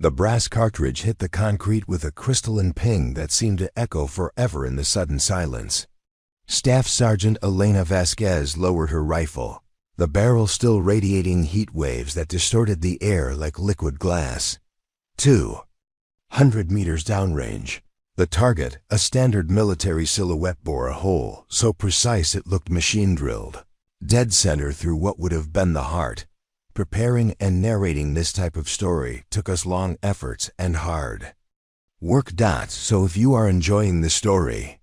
The brass cartridge hit the concrete with a crystalline ping that seemed to echo forever in the sudden silence. Staff Sergeant Elena Vasquez lowered her rifle, the barrel still radiating heat waves that distorted the air like liquid glass. 200 meters downrange, the target, a standard military silhouette, bore a hole so precise it looked machine-drilled, dead center through what would have been the heart. Preparing and narrating this type of story took us long efforts and hard work. So if you are enjoying this story,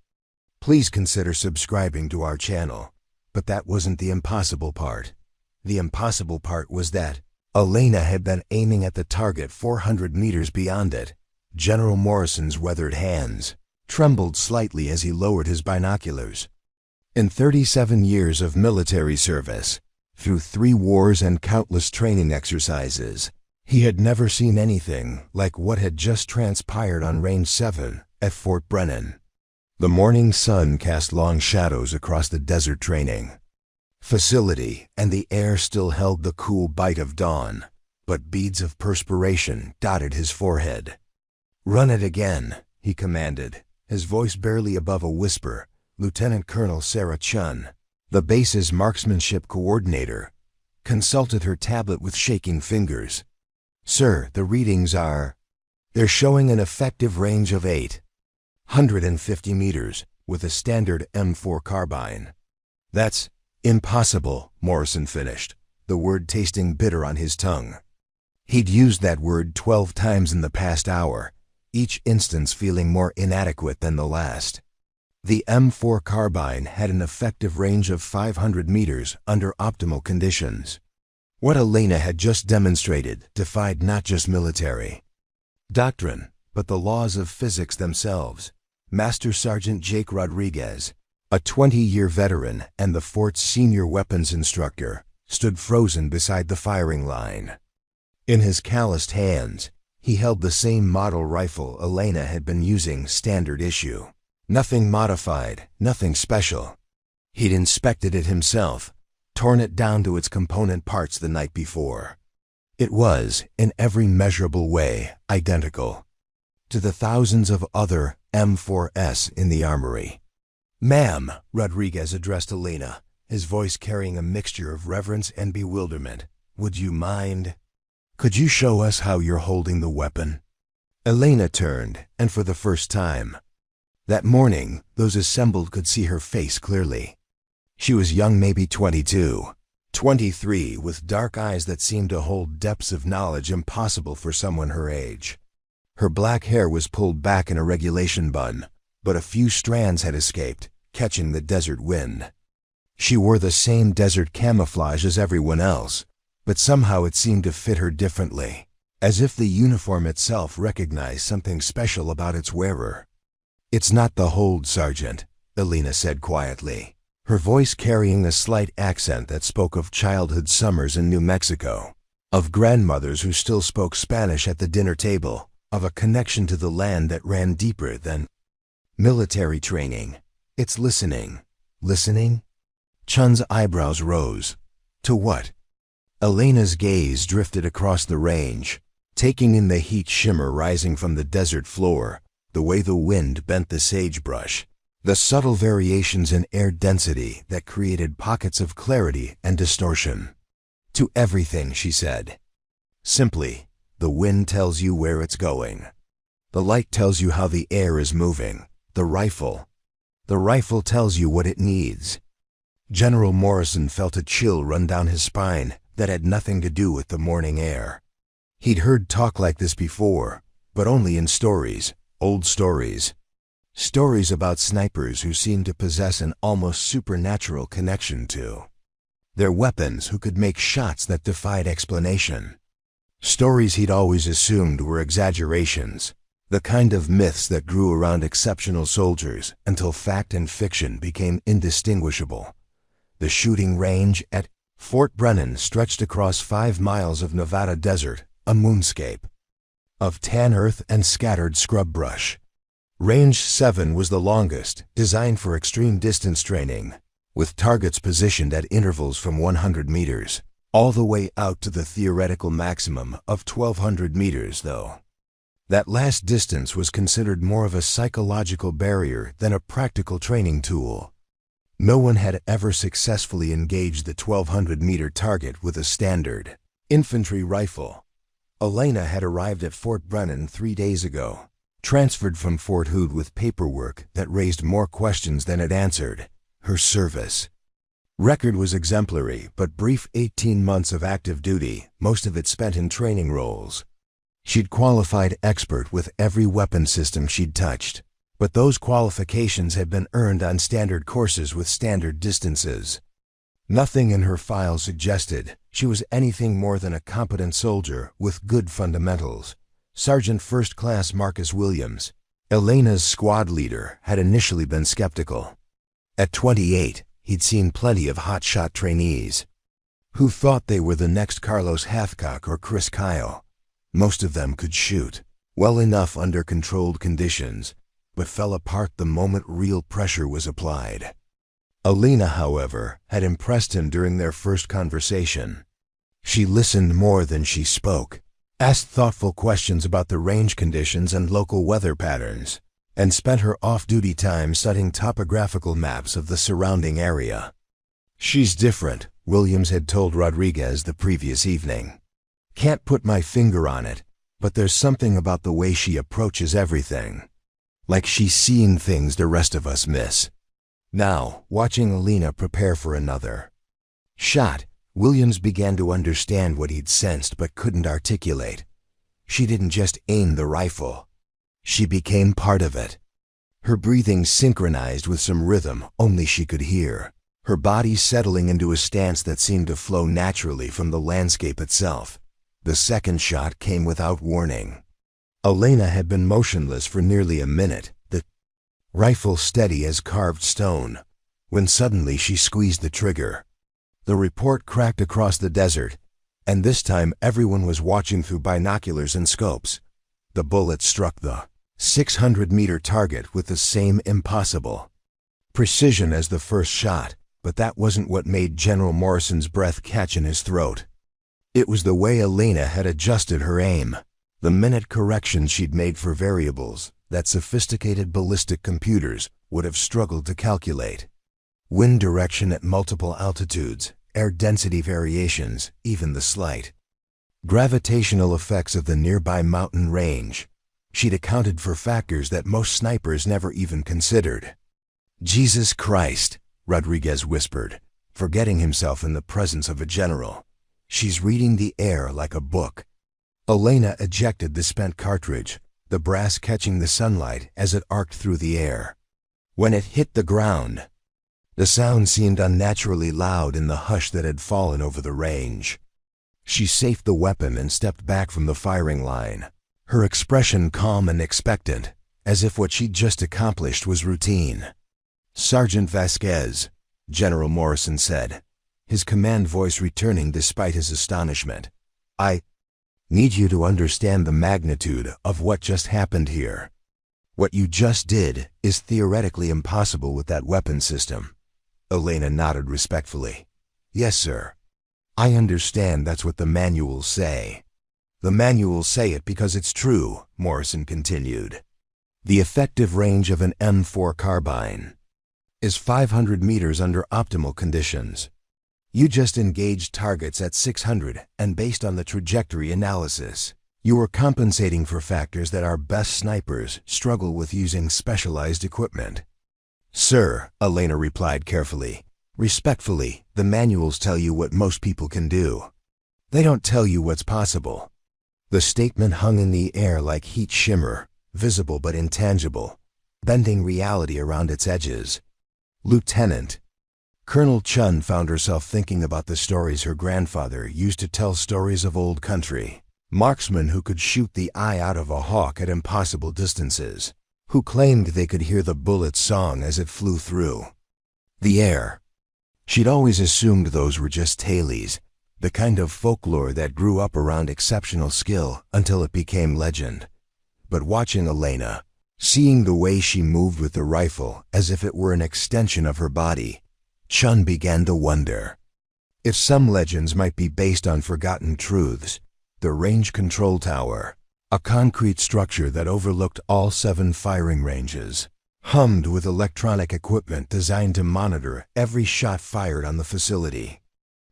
please consider subscribing to our channel. But that wasn't the impossible part. The impossible part was that Elena had been aiming at the target 400 meters beyond it. General Morrison's weathered hands trembled slightly as he lowered his binoculars. In 37 years of military service, through 3 wars and countless training exercises, he had never seen anything like what had just transpired on Range 7 at Fort Brennan. The morning sun cast long shadows across the desert training facility, and the air still held the cool bite of dawn, but beads of perspiration dotted his forehead. "Run it again," he commanded, his voice barely above a whisper. Lieutenant Colonel Sarah Chun, the base's marksmanship coordinator, consulted her tablet with shaking fingers. "Sir, the readings are... they're showing an effective range of 850 meters with a standard M4 carbine." "That's impossible," Morrison finished, the word tasting bitter on his tongue. He'd used that word 12 times in the past hour, each instance feeling more inadequate than the last. The M4 carbine had an effective range of 500 meters under optimal conditions. What Elena had just demonstrated defied not just military doctrine, but the laws of physics themselves. Master Sergeant Jake Rodriguez, a 20-year veteran and the fort's senior weapons instructor, stood frozen beside the firing line. In his calloused hands, he held the same model rifle Elena had been using, standard issue. Nothing modified, nothing special. He'd inspected it himself, torn it down to its component parts the night before. It was, in every measurable way, identical to the thousands of other M4s in the armory. "Ma'am," Rodriguez addressed Elena, his voice carrying a mixture of reverence and bewilderment, "would you mind? Could you show us how you're holding the weapon?" Elena turned, and for the first time that morning, those assembled could see her face clearly. She was young, maybe 22, 23, with dark eyes that seemed to hold depths of knowledge impossible for someone her age. Her black hair was pulled back in a regulation bun, but a few strands had escaped, catching the desert wind. She wore the same desert camouflage as everyone else, but somehow it seemed to fit her differently, as if the uniform itself recognized something special about its wearer. "It's not the hold, Sergeant," Elena said quietly, her voice carrying a slight accent that spoke of childhood summers in New Mexico, of grandmothers who still spoke Spanish at the dinner table, of a connection to the land that ran deeper than military training. "It's listening." "Listening?" Chun's eyebrows rose. "To what?" Elena's gaze drifted across the range, taking in the heat shimmer rising from the desert floor, the way the wind bent the sagebrush, the subtle variations in air density that created pockets of clarity and distortion. "To everything," she said. "Simply, the wind tells you where it's going. The light tells you how the air is moving. The rifle tells you what it needs." General Morrison felt a chill run down his spine that had nothing to do with the morning air. He'd heard talk like this before, but only in stories. Old stories. Stories about snipers who seemed to possess an almost supernatural connection to their weapons, who could make shots that defied explanation. Stories he'd always assumed were exaggerations, the kind of myths that grew around exceptional soldiers until fact and fiction became indistinguishable. The shooting range at Fort Brennan stretched across 5 miles of Nevada desert, a moonscape of tan earth and scattered scrub brush. Range 7 was the longest, designed for extreme distance training, with targets positioned at intervals from 100 meters, all the way out to the theoretical maximum of 1,200 meters, though That last distance was considered more of a psychological barrier than a practical training tool. No one had ever successfully engaged the 1,200-meter target with a standard infantry rifle. Elena had arrived at Fort Brennan 3 days ago, transferred from Fort Hood with paperwork that raised more questions than it answered. Her service record was exemplary, but brief 18 months of active duty, most of it spent in training roles. She'd qualified expert with every weapon system she'd touched, but those qualifications had been earned on standard courses with standard distances. Nothing in her file suggested she was anything more than a competent soldier with good fundamentals. Sergeant First Class Marcus Williams, Elena's squad leader, had initially been skeptical. At 28, he'd seen plenty of hotshot trainees who thought they were the next Carlos Hathcock or Chris Kyle. Most of them could shoot well enough under controlled conditions, but fell apart the moment real pressure was applied. Elena, however, had impressed him during their first conversation. She listened more than she spoke, asked thoughtful questions about the range conditions and local weather patterns, and spent her off-duty time studying topographical maps of the surrounding area. "She's different," Williams had told Rodriguez the previous evening. "Can't put my finger on it, but there's something about the way she approaches everything. Like she's seeing things the rest of us miss." Now, watching Elena prepare for another shot, Williams began to understand what he'd sensed but couldn't articulate. She didn't just aim the rifle. She became part of it. Her breathing synchronized with some rhythm only she could hear, her body settling into a stance that seemed to flow naturally from the landscape itself. The second shot came without warning. Elena had been motionless for nearly a minute, the rifle steady as carved stone, when suddenly she squeezed the trigger. The report cracked across the desert, and this time everyone was watching through binoculars and scopes. The bullet struck the 600-meter target with the same impossible precision as the first shot, but that wasn't what made General Morrison's breath catch in his throat. It was the way Elena had adjusted her aim, the minute corrections she'd made for variables that sophisticated ballistic computers would have struggled to calculate. Wind direction at multiple altitudes, air density variations, even the slight gravitational effects of the nearby mountain range. She'd accounted for factors that most snipers never even considered. "Jesus Christ," Rodriguez whispered, forgetting himself in the presence of a general. "She's reading the air like a book." Elena ejected the spent cartridge, the brass catching the sunlight as it arced through the air. When it hit the ground, the sound seemed unnaturally loud in the hush that had fallen over the range. She safed the weapon and stepped back from the firing line, her expression calm and expectant, as if what she'd just accomplished was routine. "Sergeant Vasquez," General Morrison said, his command voice returning despite his astonishment. "I need you to understand the magnitude of what just happened here. What you just did is theoretically impossible with that weapon system." Elena nodded respectfully. "Yes, sir. I understand that's what the manuals say." "The manuals say it because it's true," Morrison continued. "The effective range of an M4 carbine is 500 meters under optimal conditions. You just engaged targets at 600, and based on the trajectory analysis, you were compensating for factors that our best snipers struggle with using specialized equipment." "Sir," Elena replied carefully, "respectfully, the manuals tell you what most people can do. They don't tell you what's possible." The statement hung in the air like heat shimmer, visible but intangible, bending reality around its edges. "Lieutenant." Colonel Chun found herself thinking about the stories her grandfather used to tell, stories of old country. Marksmen who could shoot the eye out of a hawk at impossible distances, who claimed they could hear the bullet's song as it flew through the air. She'd always assumed those were just tales, the kind of folklore that grew up around exceptional skill until it became legend. But watching Elena, seeing the way she moved with the rifle as if it were an extension of her body, Chun began to wonder if some legends might be based on forgotten truths. The range control tower, A concrete structure that overlooked all 7 firing ranges, hummed with electronic equipment designed to monitor every shot fired on the facility.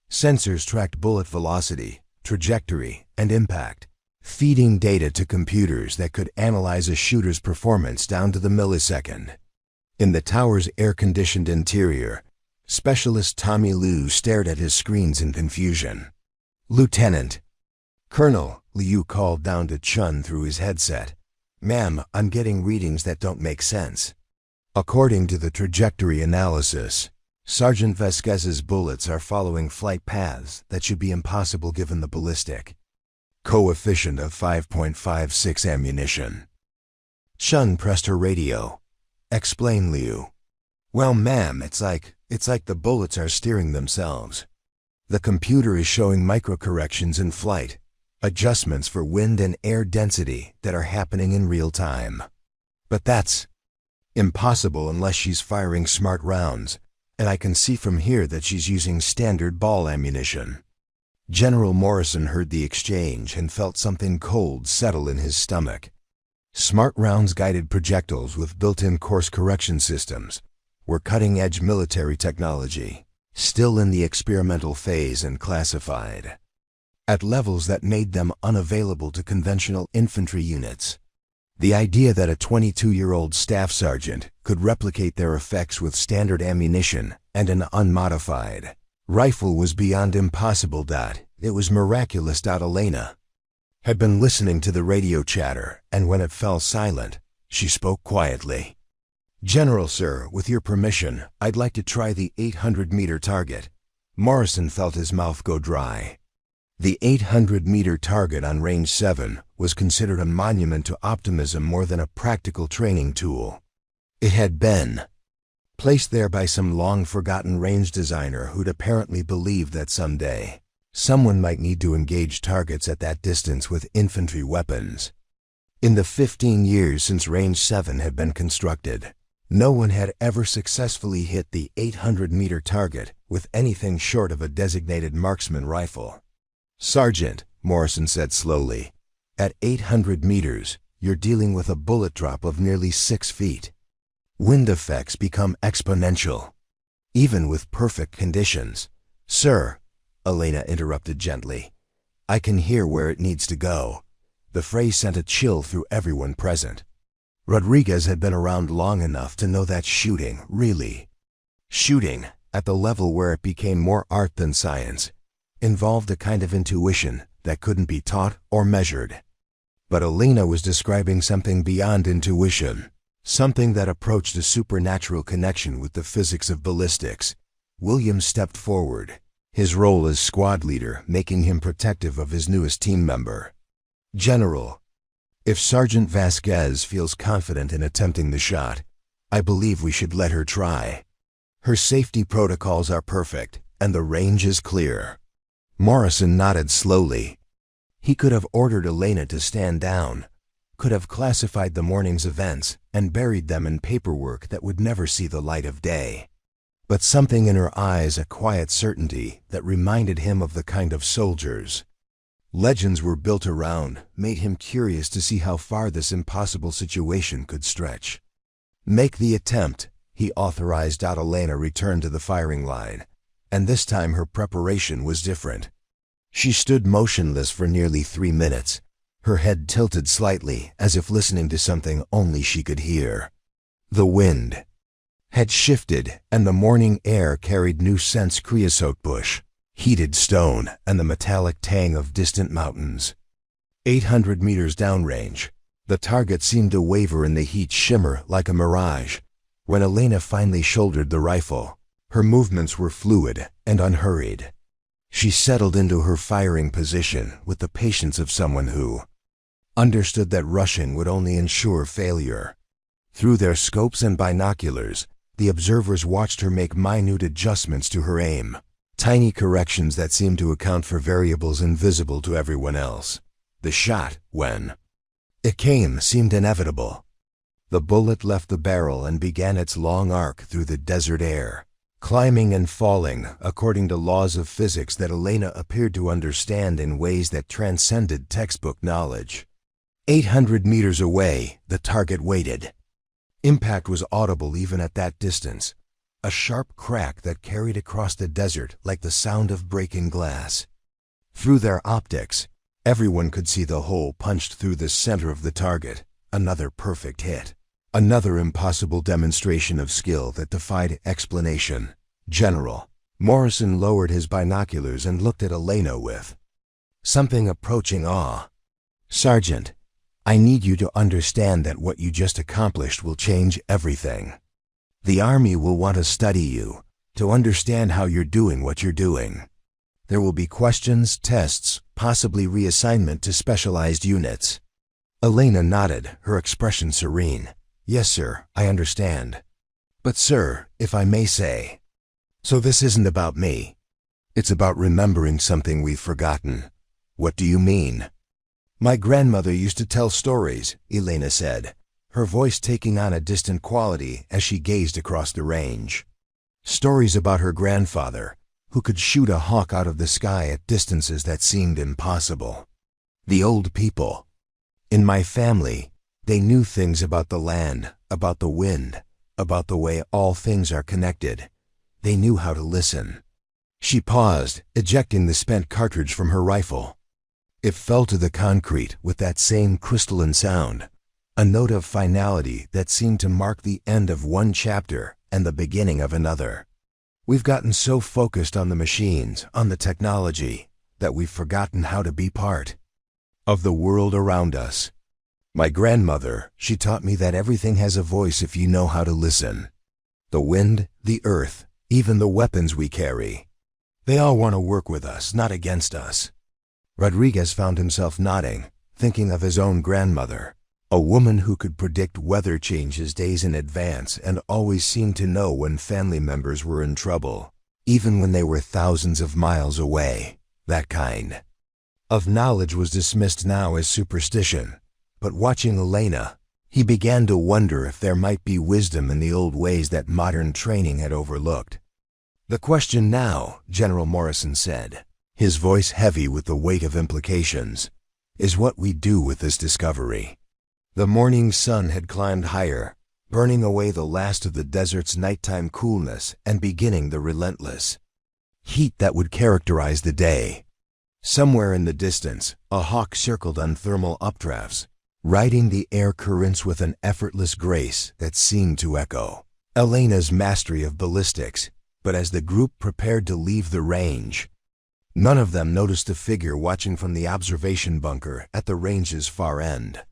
Sensors tracked bullet velocity, trajectory, and impact, feeding data to computers that could analyze a shooter's performance down to the millisecond. In the tower's air-conditioned interior, Specialist Tommy Liu stared at his screens in confusion. "Lieutenant." "Colonel," Liu called down to Chun through his headset. "Ma'am, I'm getting readings that don't make sense." According to the trajectory analysis, Sergeant Vasquez's bullets are following flight paths that should be impossible given the ballistic coefficient of 5.56 ammunition. Chun pressed her radio. "Explain, Liu." "Well, ma'am, it's like the bullets are steering themselves. The computer is showing microcorrections in flight, adjustments for wind and air density that are happening in real time. But that's impossible unless she's firing smart rounds, and I can see from here that she's using standard ball ammunition." General Morrison heard the exchange and felt something cold settle in his stomach. Smart rounds guided projectiles with built-in course correction systems were cutting-edge military technology, still in the experimental phase and classified at levels that made them unavailable to conventional infantry units. The idea that a 22-year-old staff sergeant could replicate their effects with standard ammunition and an unmodified rifle was beyond impossible. It was miraculous. Elena had been listening to the radio chatter, and when it fell silent, she spoke quietly. "General, sir, with your permission, I'd like to try the 800-meter target." Morrison felt his mouth go dry. The 800-meter target on Range 7 was considered a monument to optimism more than a practical training tool. It had been placed there by some long-forgotten range designer who'd apparently believed that someday someone might need to engage targets at that distance with infantry weapons. In the 15 years since Range 7 had been constructed, no one had ever successfully hit the 800-meter target with anything short of a designated marksman rifle. "Sergeant," Morrison said slowly, "at 800 meters, you're dealing with a bullet drop of nearly 6 feet. Wind effects become exponential, even with perfect conditions." "Sir," Elena interrupted gently, "I can hear where it needs to go." The phrase sent a chill through everyone present. Rodriguez had been around long enough to know that shooting, at the level where it became more art than science, involved a kind of intuition that couldn't be taught or measured. But Elena was describing something beyond intuition, something that approached a supernatural connection with the physics of ballistics. Williams stepped forward, his role as squad leader making him protective of his newest team member. "General, if Sergeant Vasquez feels confident in attempting the shot, I believe we should let her try. Her safety protocols are perfect, and the range is clear." Morrison nodded slowly. He could have ordered Elena to stand down, could have classified the morning's events and buried them in paperwork that would never see the light of day. But something in her eyes, a quiet certainty that reminded him of the kind of soldiers legends were built around, made him curious to see how far this impossible situation could stretch. "Make the attempt," he authorized. Elena returned to the firing line, and this time her preparation was different. She stood motionless for nearly 3 minutes, her head tilted slightly as if listening to something only she could hear. The wind had shifted, and the morning air carried new scents: creosote bush, heated stone, and the metallic tang of distant mountains. 800 meters downrange, the target seemed to waver in the heat, shimmer like a mirage. When Elena finally shouldered the rifle, her movements were fluid and unhurried. She settled into her firing position with the patience of someone who understood that rushing would only ensure failure. Through their scopes and binoculars, the observers watched her make minute adjustments to her aim, tiny corrections that seemed to account for variables invisible to everyone else. The shot, when it came, seemed inevitable. The bullet left the barrel and began its long arc through the desert air, climbing and falling according to laws of physics that Elena appeared to understand in ways that transcended textbook knowledge. 800 meters away, the target waited. Impact was audible even at that distance, a sharp crack that carried across the desert like the sound of breaking glass. Through their optics, everyone could see the hole punched through the center of the target. Another perfect hit. Another impossible demonstration of skill that defied explanation. General Morrison lowered his binoculars and looked at Elena with something approaching awe. Sergeant, I need you to understand that what you just accomplished will change everything. The Army will want to study you, to understand how you're doing what you're doing. There will be questions, tests, possibly reassignment to specialized units. Elena nodded, her expression serene. Yes, sir, I understand. But sir, if I may say, so this isn't about me. It's about remembering something we've forgotten. What do you mean? My grandmother used to tell stories, Elena said, her voice taking on a distant quality as she gazed across the range. Stories about her grandfather, who could shoot a hawk out of the sky at distances that seemed impossible. The old people. In my family, they knew things about the land, about the wind, about the way all things are connected. They knew how to listen. She paused, ejecting the spent cartridge from her rifle. It fell to the concrete with that same crystalline sound, a note of finality that seemed to mark the end of one chapter and the beginning of another. We've gotten so focused on the machines, on the technology, that we've forgotten how to be part of the world around us. My grandmother, she taught me that everything has a voice if you know how to listen. The wind, the earth, even the weapons we carry. They all want to work with us, not against us. Rodriguez found himself nodding, thinking of his own grandmother, a woman who could predict weather changes days in advance and always seemed to know when family members were in trouble, even when they were thousands of miles away. That kind of knowledge was dismissed now as superstition, but watching Elena, he began to wonder if there might be wisdom in the old ways that modern training had overlooked. The question now, General Morrison said, his voice heavy with the weight of implications, is what we do with this discovery. The morning sun had climbed higher, burning away the last of the desert's nighttime coolness and beginning the relentless heat that would characterize the day. Somewhere in the distance, a hawk circled on thermal updrafts, riding the air currents with an effortless grace that seemed to echo Elena's mastery of ballistics. But as the group prepared to leave the range, none of them noticed a figure watching from the observation bunker at the range's far end.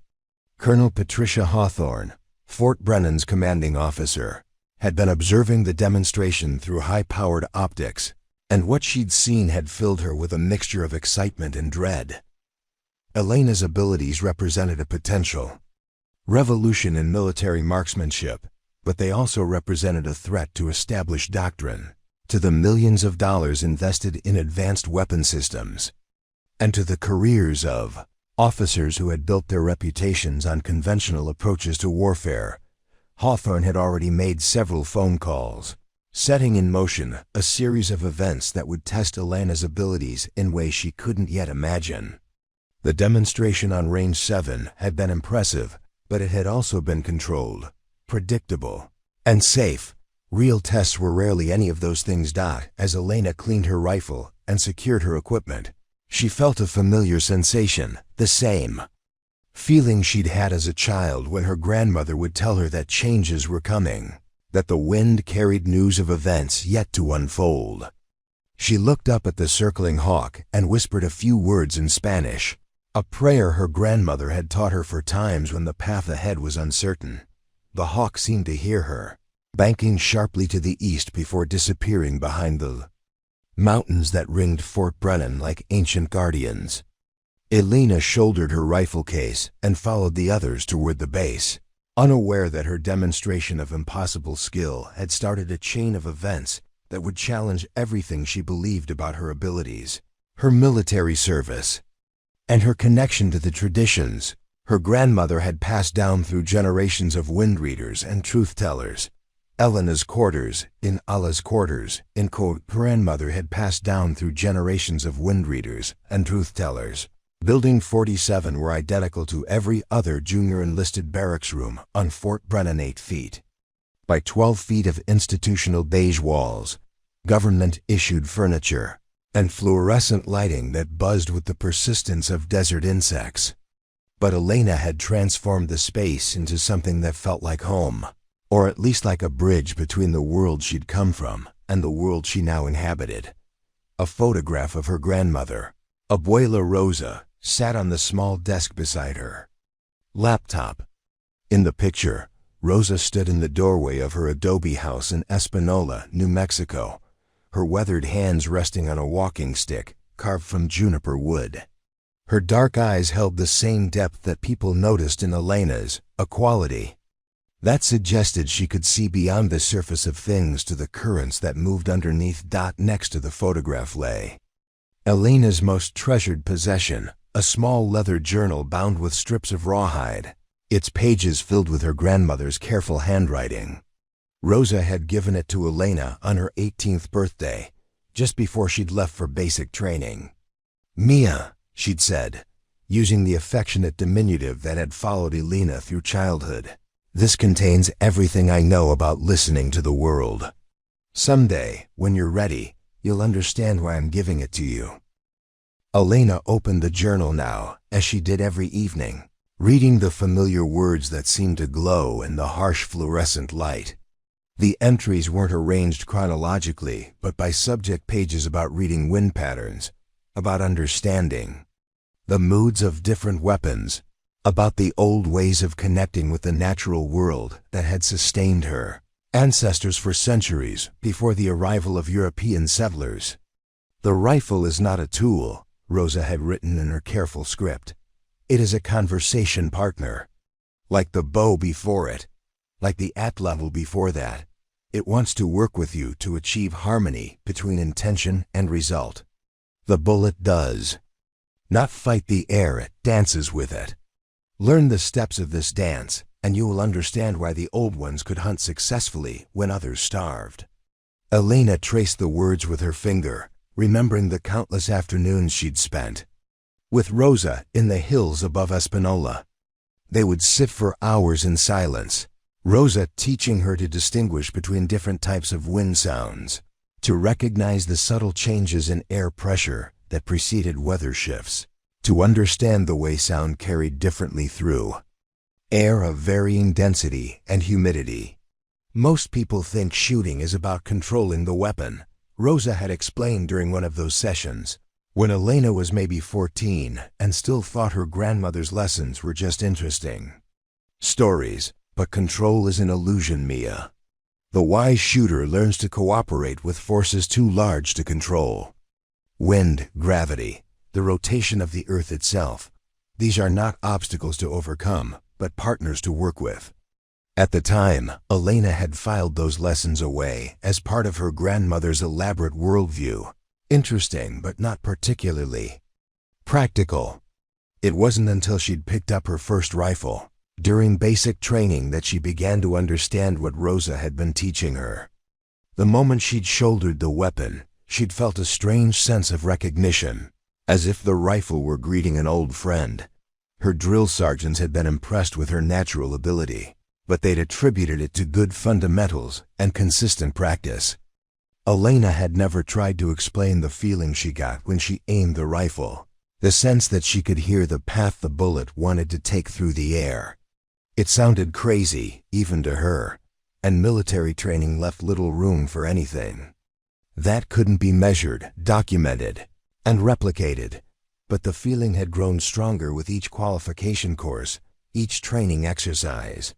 Colonel Patricia Hawthorne, Fort Brennan's commanding officer, had been observing the demonstration through high-powered optics, and what she'd seen had filled her with a mixture of excitement and dread. Elena's abilities represented a potential revolution in military marksmanship, but they also represented a threat to established doctrine, to the millions of dollars invested in advanced weapon systems, and to the careers of officers who had built their reputations on conventional approaches to warfare. Hawthorne had already made several phone calls, setting in motion a series of events that would test Elena's abilities in ways she couldn't yet imagine. The demonstration on Range 7 had been impressive, but it had also been controlled, predictable, and safe. Real tests were rarely any of those things. As Elena cleaned her rifle and secured her equipment, she felt a familiar sensation, the same feeling she'd had as a child when her grandmother would tell her that changes were coming, that the wind carried news of events yet to unfold. She looked up at the circling hawk and whispered a few words in Spanish, a prayer her grandmother had taught her for times when the path ahead was uncertain. The hawk seemed to hear her, banking sharply to the east before disappearing behind the mountains that ringed Fort Brennan like ancient guardians. Elena shouldered her rifle case and followed the others toward the base, unaware that her demonstration of impossible skill had started a chain of events that would challenge everything she believed about her abilities, her military service, and her connection to the traditions her grandmother had passed down through generations of wind readers and truth-tellers. Elena's quarters, in Allah's quarters, grandmother had passed down through generations of wind readers and truth-tellers. Building 47 were identical to every other junior enlisted barracks room on Fort Brennan, 8 feet by 12 feet of institutional beige walls, government-issued furniture, and fluorescent lighting that buzzed with the persistence of desert insects. But Elena had transformed the space into something that felt like home, or at least like a bridge between the world she'd come from and the world she now inhabited. A photograph of her grandmother, Abuela Rosa, sat on the small desk beside her laptop. In the picture, Rosa stood in the doorway of her adobe house in Espanola, New Mexico, her weathered hands resting on a walking stick carved from juniper wood. Her dark eyes held the same depth that people noticed in Elena's, a quality that suggested she could see beyond the surface of things to the currents that moved underneath. Next to the photograph lay Elena's most treasured possession, a small leather journal bound with strips of rawhide, its pages filled with her grandmother's careful handwriting. Rosa had given it to Elena on her 18th birthday, just before she'd left for basic training. "Mia," she'd said, using the affectionate diminutive that had followed Elena through childhood, "this contains everything I know about listening to the world. Someday, when you're ready, you'll understand why I'm giving it to you." Elena opened the journal now, as she did every evening, reading the familiar words that seemed to glow in the harsh fluorescent light. The entries weren't arranged chronologically, but by subject pages about reading wind patterns, about understanding the moods of different weapons, about the old ways of connecting with the natural world that had sustained her ancestors for centuries before the arrival of European settlers. "The rifle is not a tool," Rosa had written in her careful script. "It is a conversation partner. Like the bow before it, like the at-level before that, it wants to work with you to achieve harmony between intention and result. The bullet does not fight the air, it dances with it. Learn the steps of this dance, and you will understand why the old ones could hunt successfully when others starved." Elena traced the words with her finger, remembering the countless afternoons she'd spent with Rosa in the hills above Espanola. They would sit for hours in silence, Rosa teaching her to distinguish between different types of wind sounds, to recognize the subtle changes in air pressure that preceded weather shifts, to understand the way sound carried differently through air of varying density and humidity. "Most people think shooting is about controlling the weapon," Rosa had explained during one of those sessions, when Elena was maybe 14 and still thought her grandmother's lessons were just interesting stories. "But control is an illusion, Mia. The wise shooter learns to cooperate with forces too large to control. Wind, gravity, the rotation of the earth itself, these are not obstacles to overcome, but partners to work with." At the time, Elena had filed those lessons away as part of her grandmother's elaborate worldview. Interesting, but not particularly practical. It wasn't until she'd picked up her first rifle, during basic training, that she began to understand what Rosa had been teaching her. The moment she'd shouldered the weapon, she'd felt a strange sense of recognition, as if the rifle were greeting an old friend. Her drill sergeants had been impressed with her natural ability, but they'd attributed it to good fundamentals and consistent practice. Elena had never tried to explain the feeling she got when she aimed the rifle, the sense that she could hear the path the bullet wanted to take through the air. It sounded crazy, even to her, and military training left little room for anything that couldn't be measured, documented, and replicated. But the feeling had grown stronger with each qualification course, each training exercise.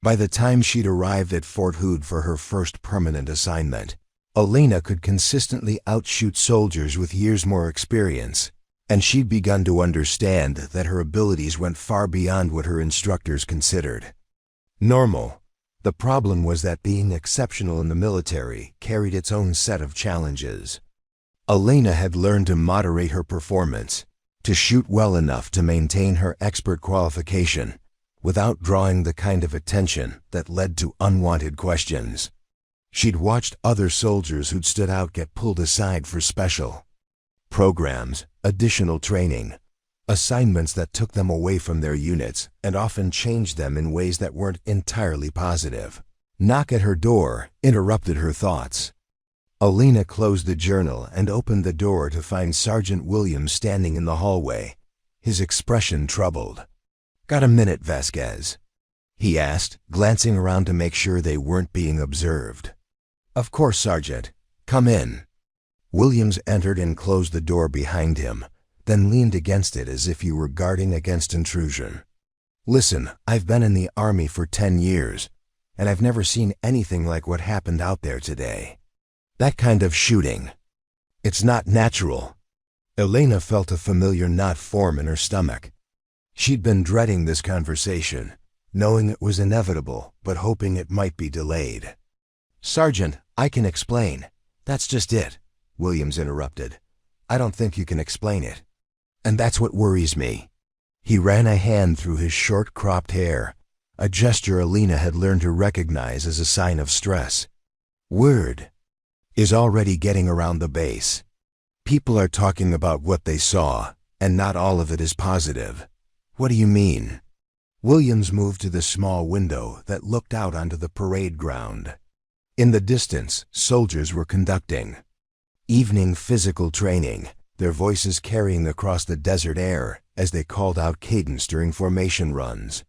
By the time she'd arrived at Fort Hood for her first permanent assignment, Elena could consistently outshoot soldiers with years more experience, and she'd begun to understand that her abilities went far beyond what her instructors considered normal. The problem was that being exceptional in the military carried its own set of challenges. Elena had learned to moderate her performance, to shoot well enough to maintain her expert qualification, without drawing the kind of attention that led to unwanted questions. She'd watched other soldiers who'd stood out get pulled aside for special programs, additional training, Assignments that took them away from their units and often changed them in ways that weren't entirely positive. Knock at her door interrupted her thoughts. Elena closed the journal and opened the door to find Sergeant Williams standing in the hallway, his expression troubled. "Got a minute, Vasquez?" he asked, glancing around to make sure they weren't being observed. "Of course, Sergeant. Come in." Williams entered and closed the door behind him, then leaned against it as if he were guarding against intrusion. "Listen, I've been in the Army for 10 years, and I've never seen anything like what happened out there today. That kind of shooting. It's not natural." Elena felt a familiar knot form in her stomach. She'd been dreading this conversation, knowing it was inevitable, but hoping it might be delayed. "Sergeant, I can explain." "That's just it," Williams interrupted. "I don't think you can explain it. And that's what worries me." He ran a hand through his short, cropped hair, a gesture Elena had learned to recognize as a sign of stress. "Word is already getting around the base. People are talking about what they saw, and not all of it is positive." "What do you mean?" Williams moved to the small window that looked out onto the parade ground. In the distance, soldiers were conducting evening physical training, their voices carrying across the desert air as they called out cadence during formation runs.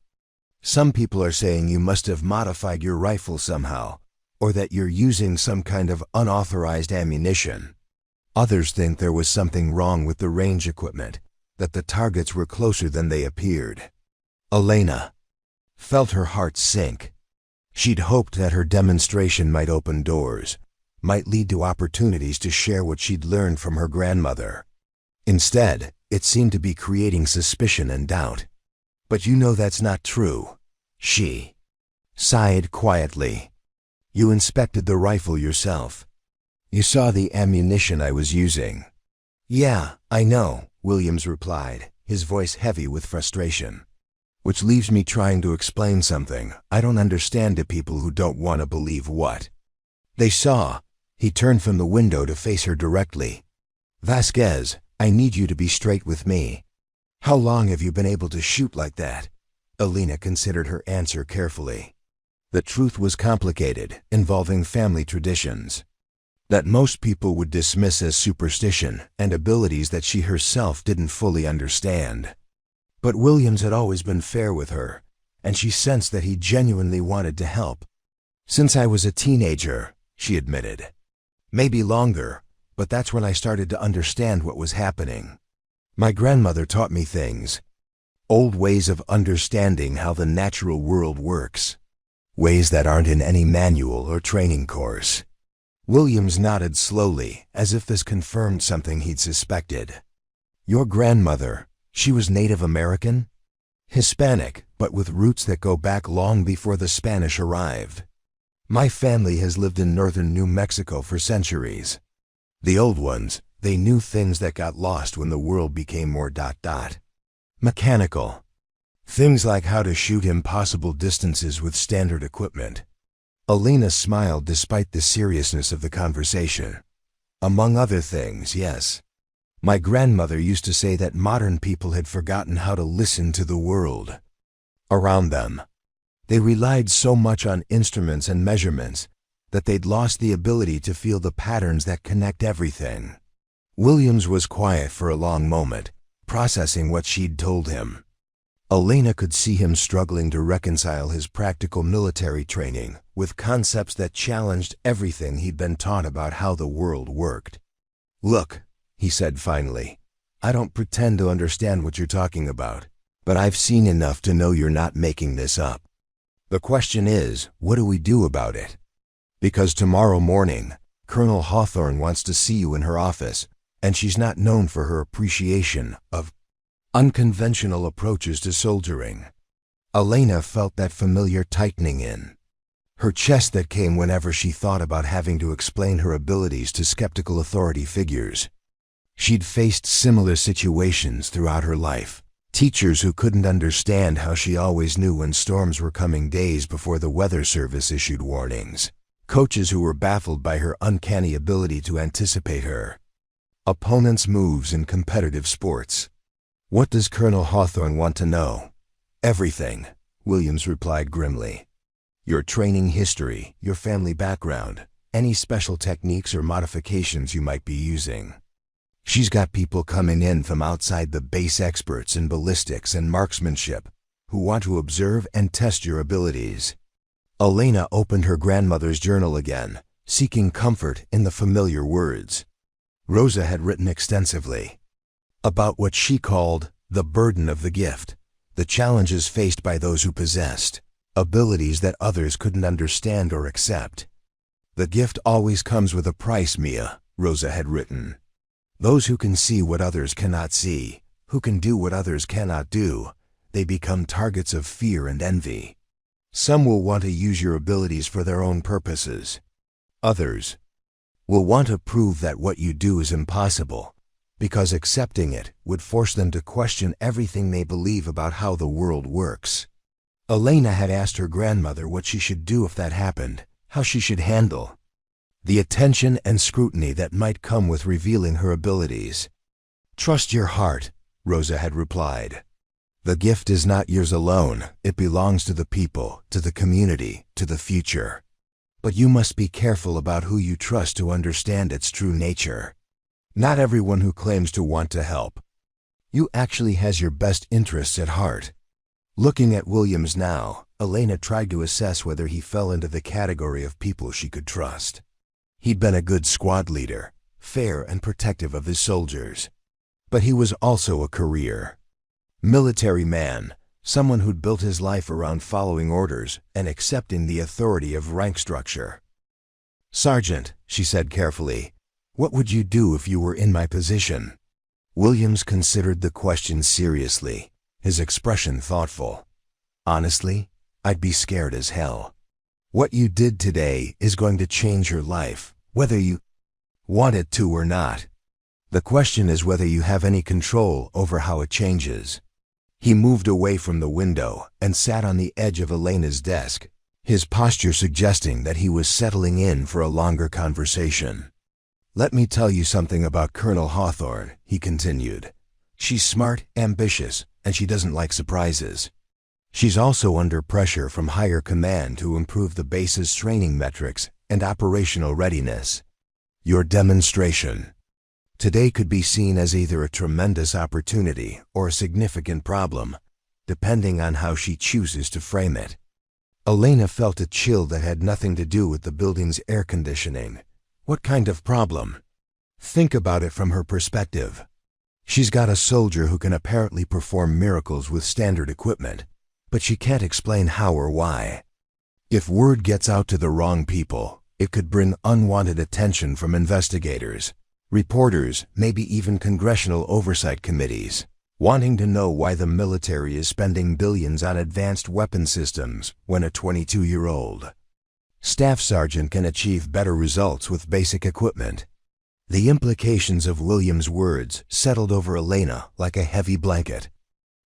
"Some people are saying you must have modified your rifle somehow, or that you're using some kind of unauthorized ammunition. Others think there was something wrong with the range equipment, that the targets were closer than they appeared." Elena felt her heart sink. She'd hoped that her demonstration might open doors, might lead to opportunities to share what she'd learned from her grandmother. Instead, it seemed to be creating suspicion and doubt. "But you know that's not true." She sighed quietly. "You inspected the rifle yourself. You saw the ammunition I was using." "Yeah, I know," Williams replied, his voice heavy with frustration. "Which leaves me trying to explain something I don't understand to people who don't want to believe what they saw." He turned from the window to face her directly. "Vasquez, I need you to be straight with me. How long have you been able to shoot like that?" Elena considered her answer carefully. The truth was complicated, involving family traditions that most people would dismiss as superstition and abilities that she herself didn't fully understand. But Williams had always been fair with her, and she sensed that he genuinely wanted to help. "Since I was a teenager," she admitted. "Maybe longer, but that's when I started to understand what was happening. My grandmother taught me things, old ways of understanding how the natural world works, ways that aren't in any manual or training course." Williams nodded slowly, as if this confirmed something he'd suspected. "Your grandmother, she was Native American?" "Hispanic, but with roots that go back long before the Spanish arrived. My family has lived in northern New Mexico for centuries. The old ones, they knew things that got lost when the world became more mechanical. Things like how to shoot impossible distances with standard equipment." Elena smiled despite the seriousness of the conversation. "Among other things, yes. My grandmother used to say that modern people had forgotten how to listen to the world around them. They relied so much on instruments and measurements that they'd lost the ability to feel the patterns that connect everything." Williams was quiet for a long moment, processing what she'd told him. Elena could see him struggling to reconcile his practical military training with concepts that challenged everything he'd been taught about how the world worked. "Look," he said finally, "I don't pretend to understand what you're talking about, but I've seen enough to know you're not making this up. The question is, what do we do about it? Because tomorrow morning, Colonel Hawthorne wants to see you in her office, and she's not known for her appreciation of unconventional approaches to soldiering." Elena felt that familiar tightening in her chest that came whenever she thought about having to explain her abilities to skeptical authority figures. She'd faced similar situations throughout her life. Teachers who couldn't understand how she always knew when storms were coming days before the weather service issued warnings. Coaches who were baffled by her uncanny ability to anticipate her opponents' moves in competitive sports. What does Colonel Hawthorne want to know? Everything, Williams replied grimly. Your training history, your family background, any special techniques or modifications you might be using. She's got people coming in from outside the base, experts in ballistics and marksmanship, who want to observe and test your abilities. Elena opened her grandmother's journal again, seeking comfort in the familiar words. Rosa had written extensively about what she called the burden of the gift, the challenges faced by those who possessed abilities that others couldn't understand or accept. The gift always comes with a price, Mia, Rosa had written. Those who can see what others cannot see, who can do what others cannot do, they become targets of fear and envy. Some will want to use your abilities for their own purposes. Others will want to prove that what you do is impossible, because accepting it would force them to question everything they believe about how the world works. Elena had asked her grandmother what she should do if that happened, how she should handle the attention and scrutiny that might come with revealing her abilities. Trust your heart, Rosa had replied. The gift is not yours alone. It belongs to the people, to the community, to the future. But you must be careful about who you trust to understand its true nature. Not everyone who claims to want to help you actually has your best interests at heart. Looking at Williams now, Elena tried to assess whether he fell into the category of people she could trust. He'd been a good squad leader, fair and protective of his soldiers. But he was also a career military man, someone who'd built his life around following orders and accepting the authority of rank structure. Sergeant, she said carefully, what would you do if you were in my position? Williams considered the question seriously, his expression thoughtful. Honestly, I'd be scared as hell. What you did today is going to change your life, whether you want it to or not. The question is whether you have any control over how it changes. He moved away from the window and sat on the edge of Elena's desk, his posture suggesting that he was settling in for a longer conversation. Let me tell you something about Colonel Hawthorne, he continued. She's smart, ambitious, and she doesn't like surprises. She's also under pressure from higher command to improve the base's training metrics and operational readiness. Your demonstration today could be seen as either a tremendous opportunity or a significant problem, depending on how she chooses to frame it. Elena felt a chill that had nothing to do with the building's air conditioning. What kind of problem? Think about it from her perspective. She's got a soldier who can apparently perform miracles with standard equipment, but she can't explain how or why. If word gets out to the wrong people, it could bring unwanted attention from investigators, reporters, maybe even congressional oversight committees, wanting to know why the military is spending billions on advanced weapon systems when a 22-year-old staff sergeant can achieve better results with basic equipment. The implications of Williams' words settled over Elena like a heavy blanket.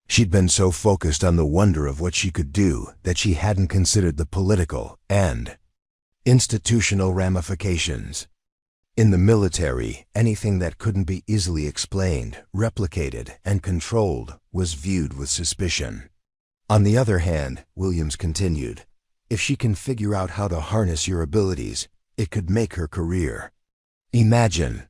She'd been so focused on the wonder of what she could do that she hadn't considered the political and institutional ramifications. In the military, anything that couldn't be easily explained, replicated, and controlled was viewed with suspicion. On the other hand, Williams continued, if she can figure out how to harness your abilities, it could make her career. Imagine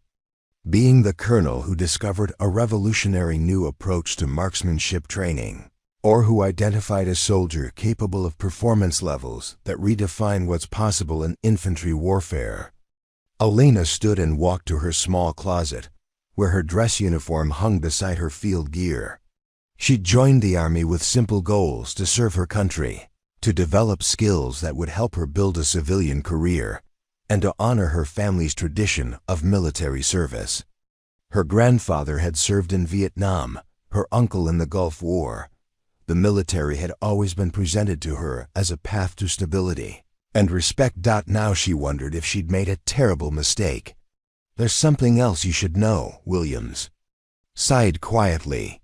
being the colonel who discovered a revolutionary new approach to marksmanship training, or who identified a soldier capable of performance levels that redefine what's possible in infantry warfare. Elena stood and walked to her small closet, where her dress uniform hung beside her field gear. She'd joined the army with simple goals to serve her country, to develop skills that would help her build a civilian career, and to honor her family's tradition of military service. Her grandfather had served in Vietnam, her uncle in the Gulf War. The military had always been presented to her as a path to stability and respect. Now she wondered if she'd made a terrible mistake. There's something else you should know, Williams sighed quietly.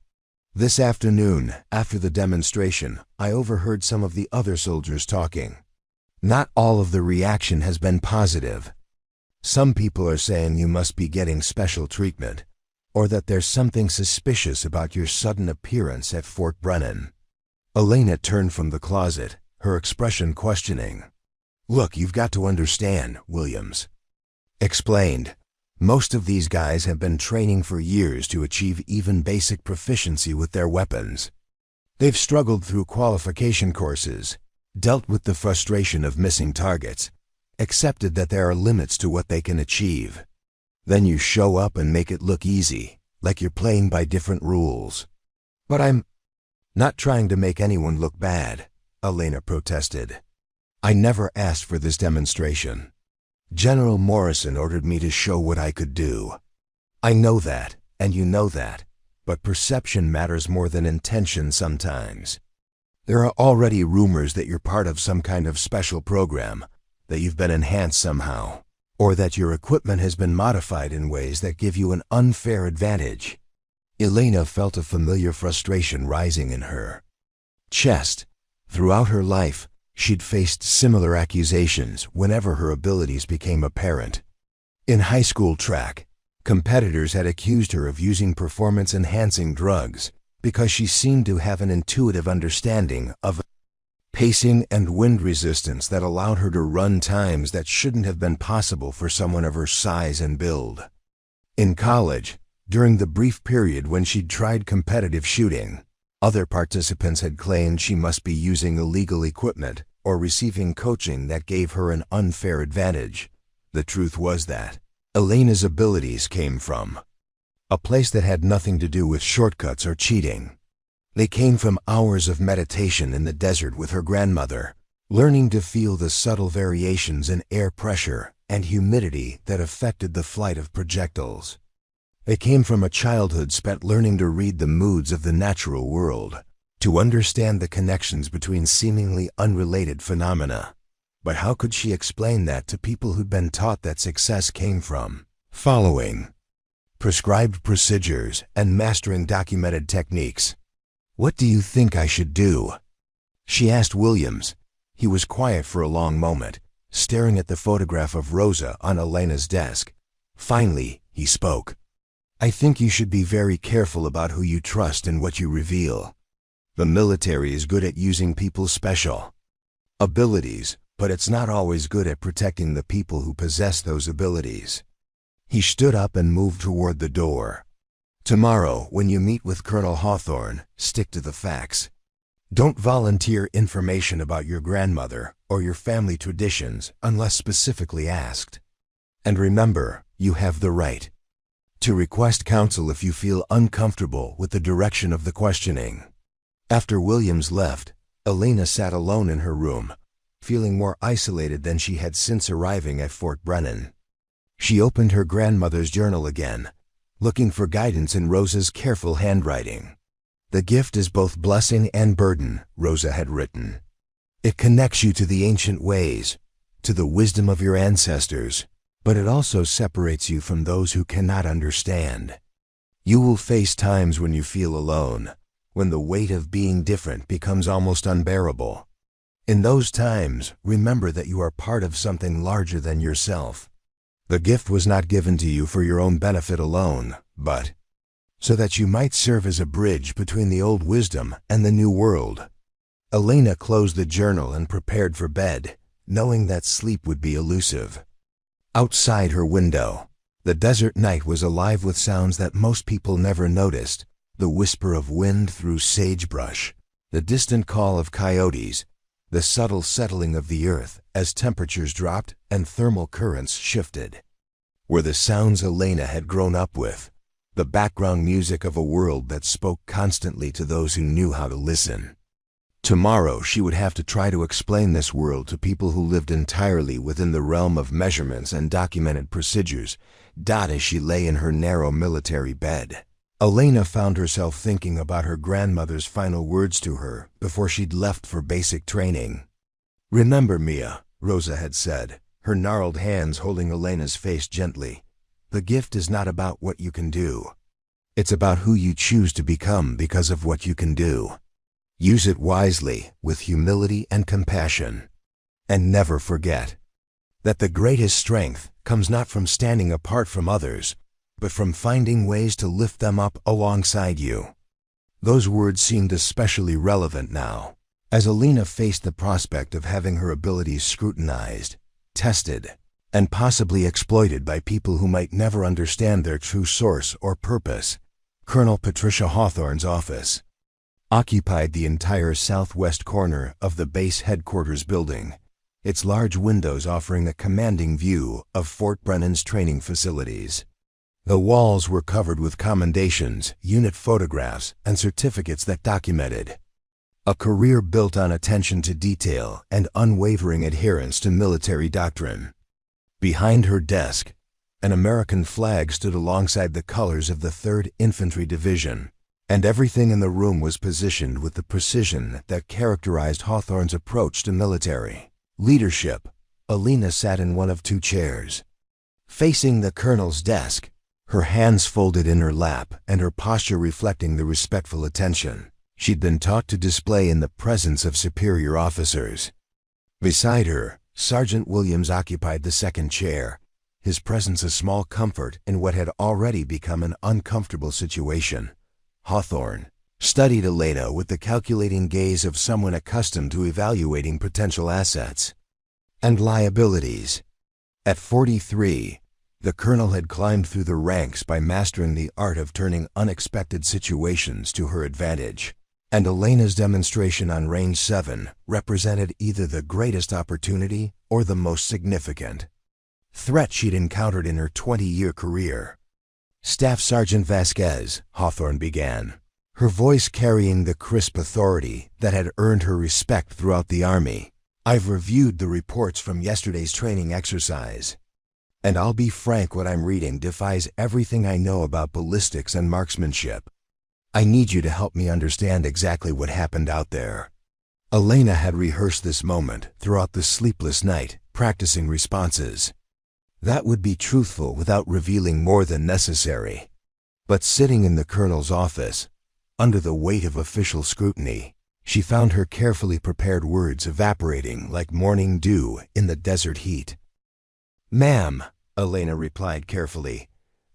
This afternoon, after the demonstration, I overheard some of the other soldiers talking. Not all of the reaction has been positive. Some people are saying you must be getting special treatment. or that there's something suspicious about your sudden appearance at Fort Brennan." Elena turned from the closet, her expression questioning. "Look, you've got to understand," Williams explained. "Most of these guys have been training for years to achieve even basic proficiency with their weapons. They've struggled through qualification courses, dealt with the frustration of missing targets, accepted that there are limits to what they can achieve. Then you show up and make it look easy, like you're playing by different rules." "But I'm not trying to make anyone look bad," Elena protested. "I never asked for this demonstration. General Morrison ordered me to show what I could do. I know that, and you know that, but perception matters more than intention sometimes. There are already rumors that you're part of some kind of special program, that you've been enhanced somehow, or that your equipment has been modified in ways that give you an unfair advantage." Elena felt a familiar frustration rising in her chest. Throughout her life, she'd faced similar accusations whenever her abilities became apparent. In high school track, competitors had accused her of using performance-enhancing drugs because she seemed to have an intuitive understanding of pacing and wind resistance that allowed her to run times that shouldn't have been possible for someone of her size and build. In college, during the brief period when she'd tried competitive shooting, other participants had claimed she must be using illegal equipment or receiving coaching that gave her an unfair advantage. The truth was that Elena's abilities came from a place that had nothing to do with shortcuts or cheating. They came from hours of meditation in the desert with her grandmother, learning to feel the subtle variations in air pressure and humidity that affected the flight of projectiles. They came from a childhood spent learning to read the moods of the natural world, to understand the connections between seemingly unrelated phenomena. But how could she explain that to people who'd been taught that success came from following prescribed procedures and mastering documented techniques? "What do you think I should do?" she asked Williams. He was quiet for a long moment, staring at the photograph of Rosa on Elena's desk. Finally, he spoke. "I think you should be very careful about who you trust and what you reveal. The military is good at using people's special abilities, but it's not always good at protecting the people who possess those abilities." He stood up and moved toward the door. "Tomorrow, when you meet with Colonel Hawthorne, stick to the facts. Don't volunteer information about your grandmother or your family traditions unless specifically asked. And remember, you have the right to request counsel if you feel uncomfortable with the direction of the questioning." After Williams left, Elena sat alone in her room, feeling more isolated than she had since arriving at Fort Brennan. She opened her grandmother's journal again, looking for guidance in Rosa's careful handwriting. "The gift is both blessing and burden," Rosa had written. "It connects you to the ancient ways, to the wisdom of your ancestors, but it also separates you from those who cannot understand. You will face times when you feel alone, when the weight of being different becomes almost unbearable. In those times, remember that you are part of something larger than yourself. The gift was not given to you for your own benefit alone, but so that you might serve as a bridge between the old wisdom and the new world." Elena closed the journal and prepared for bed, knowing that sleep would be elusive. Outside her window, the desert night was alive with sounds that most people never noticed: the whisper of wind through sagebrush, the distant call of coyotes, the subtle settling of the earth as temperatures dropped and thermal currents shifted. Were the sounds Elena had grown up with, the background music of a world that spoke constantly to those who knew how to listen. Tomorrow she would have to try to explain this world to people who lived entirely within the realm of measurements and documented procedures, as she lay in her narrow military bed. Elena found herself thinking about her grandmother's final words to her before she'd left for basic training. "Remember, Mia," Rosa had said, her gnarled hands holding Elena's face gently, "the gift is not about what you can do. It's about who you choose to become because of what you can do. Use it wisely, with humility and compassion. And never forget that the greatest strength comes not from standing apart from others, but from finding ways to lift them up alongside you. Those words seemed especially relevant now, as Elena faced the prospect of having her abilities scrutinized, tested, and possibly exploited by people who might never understand their true source or purpose. Colonel Patricia Hawthorne's office occupied the entire southwest corner of the base headquarters building, its large windows offering a commanding view of Fort Brennan's training facilities. The walls were covered with commendations, unit photographs, and certificates that documented a career built on attention to detail and unwavering adherence to military doctrine. Behind her desk, an American flag stood alongside the colors of the 3rd Infantry Division, and everything in the room was positioned with the precision that characterized Hawthorne's approach to military leadership. Elena sat in one of 2 chairs, facing the colonel's desk, her hands folded in her lap and her posture reflecting the respectful attention she'd been taught to display in the presence of superior officers. Beside her, Sergeant Williams occupied the 2nd chair, his presence a small comfort in what had already become an uncomfortable situation. Hawthorne studied Elena with the calculating gaze of someone accustomed to evaluating potential assets and liabilities. At 43, the colonel had climbed through the ranks by mastering the art of turning unexpected situations to her advantage, and Elena's demonstration on Range 7 represented either the greatest opportunity or the most significant threat she'd encountered in her 20-year career. Staff Sergeant Vasquez, Hawthorne began, her voice carrying the crisp authority that had earned her respect throughout the Army. I've reviewed the reports from yesterday's training exercise, and I'll be frank, what I'm reading defies everything I know about ballistics and marksmanship. I need you to help me understand exactly what happened out there. Elena had rehearsed this moment throughout the sleepless night, practicing responses that would be truthful without revealing more than necessary. But sitting in the colonel's office, under the weight of official scrutiny, she found her carefully prepared words evaporating like morning dew in the desert heat. "Ma'am," Elena replied carefully,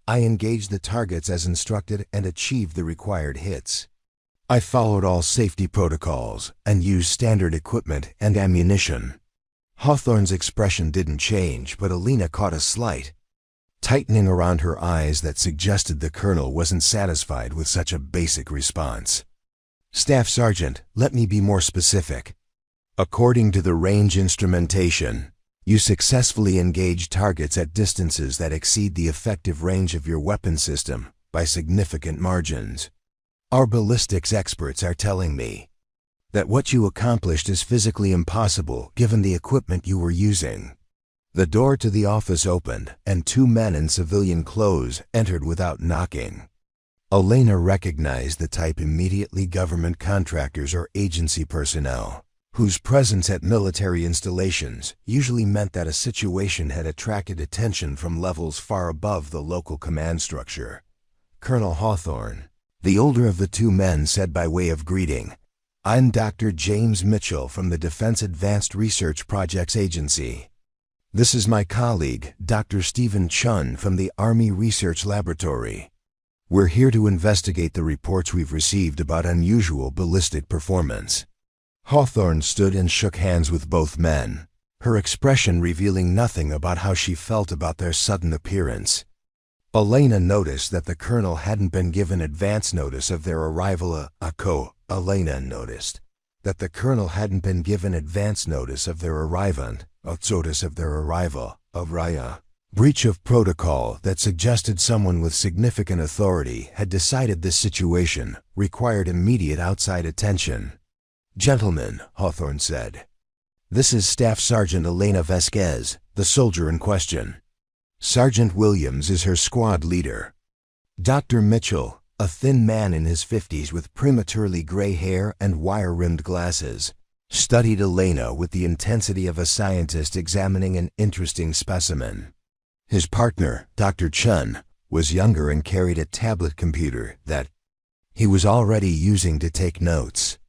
"I engaged the targets as instructed and achieved the required hits. I followed all safety protocols and used standard equipment and ammunition." Hawthorne's expression didn't change, but Elena caught a slight tightening around her eyes that suggested the colonel wasn't satisfied with such a basic response. "Staff Sergeant, let me be more specific. According to the range instrumentation, you successfully engaged targets at distances that exceed the effective range of your weapon system by significant margins. Our ballistics experts are telling me that what you accomplished is physically impossible given the equipment you were using." The door to the office opened, and 2 men in civilian clothes entered without knocking. Elena recognized the type immediately: government contractors or agency personnel, whose presence at military installations usually meant that a situation had attracted attention from levels far above the local command structure. Colonel Hawthorne, the older of the 2 men, said by way of greeting, "I'm Dr. James Mitchell from the Defense Advanced Research Projects Agency. This is my colleague, Dr. Stephen Chun from the Army Research Laboratory. We're here to investigate the reports we've received about unusual ballistic performance." Hawthorne stood and shook hands with both men, her expression revealing nothing about how she felt about their sudden appearance. Elena noticed that the colonel hadn't been given advance notice of their arrival. Elena noticed that the colonel hadn't been given advance notice of their arrival. Breach of protocol that suggested someone with significant authority had decided this situation required immediate outside attention. "Gentlemen," Hawthorne said, "this is Staff Sergeant Elena Vasquez, the soldier in question. Sergeant Williams is her squad leader." Dr. Mitchell, a thin man in his 50s with prematurely gray hair and wire-rimmed glasses, studied Elena with the intensity of a scientist examining an interesting specimen. His partner, Dr. Chun, was younger and carried a tablet computer that he was already using to take notes.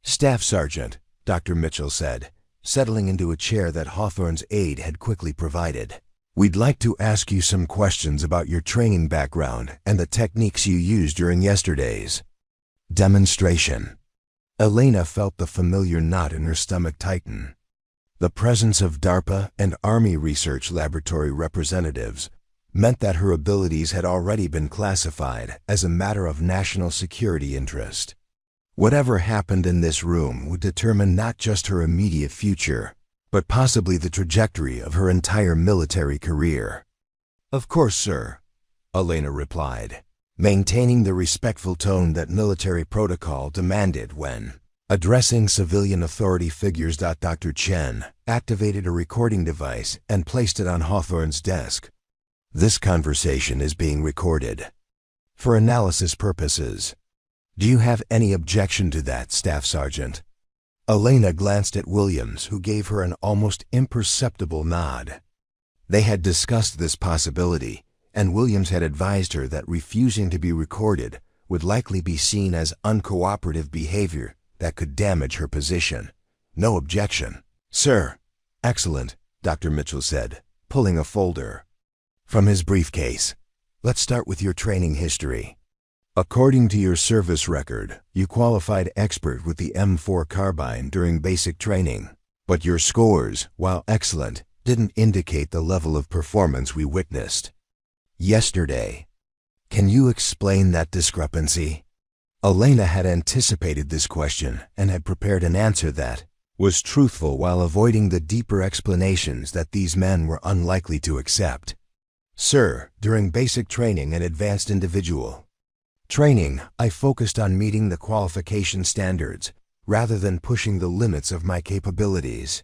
"Staff Sergeant," Dr. Mitchell said, settling into a chair that Hawthorne's aide had quickly provided, We'd like to ask you some questions about your training background and the techniques you used during yesterday's demonstration. Elena felt the familiar knot in her stomach tighten. The presence of DARPA and Army Research Laboratory representatives meant that her abilities had already been classified as a matter of national security interest. Whatever happened in this room would determine not just her immediate future, but possibly the trajectory of her entire military career. "Of course, sir," Elena replied, maintaining the respectful tone that military protocol demanded when addressing civilian authority figures. Dr. Chen activated a recording device and placed it on Hawthorne's desk. "This conversation is being recorded for analysis purposes. Do you have any objection to that, Staff Sergeant?" Elena glanced at Williams, who gave her an almost imperceptible nod. They had discussed this possibility, and Williams had advised her that refusing to be recorded would likely be seen as uncooperative behavior that could damage her position. "No objection, sir." "Excellent," Dr. Mitchell said, pulling a folder from his briefcase. "Let's start with your training history. According to your service record, you qualified expert with the M4 carbine during basic training, but your scores, while excellent, didn't indicate the level of performance we witnessed yesterday. Can you explain that discrepancy?" Elena had anticipated this question and had prepared an answer that was truthful while avoiding the deeper explanations that these men were unlikely to accept. "Sir, during basic training and advanced individual training, I focused on meeting the qualification standards rather than pushing the limits of my capabilities.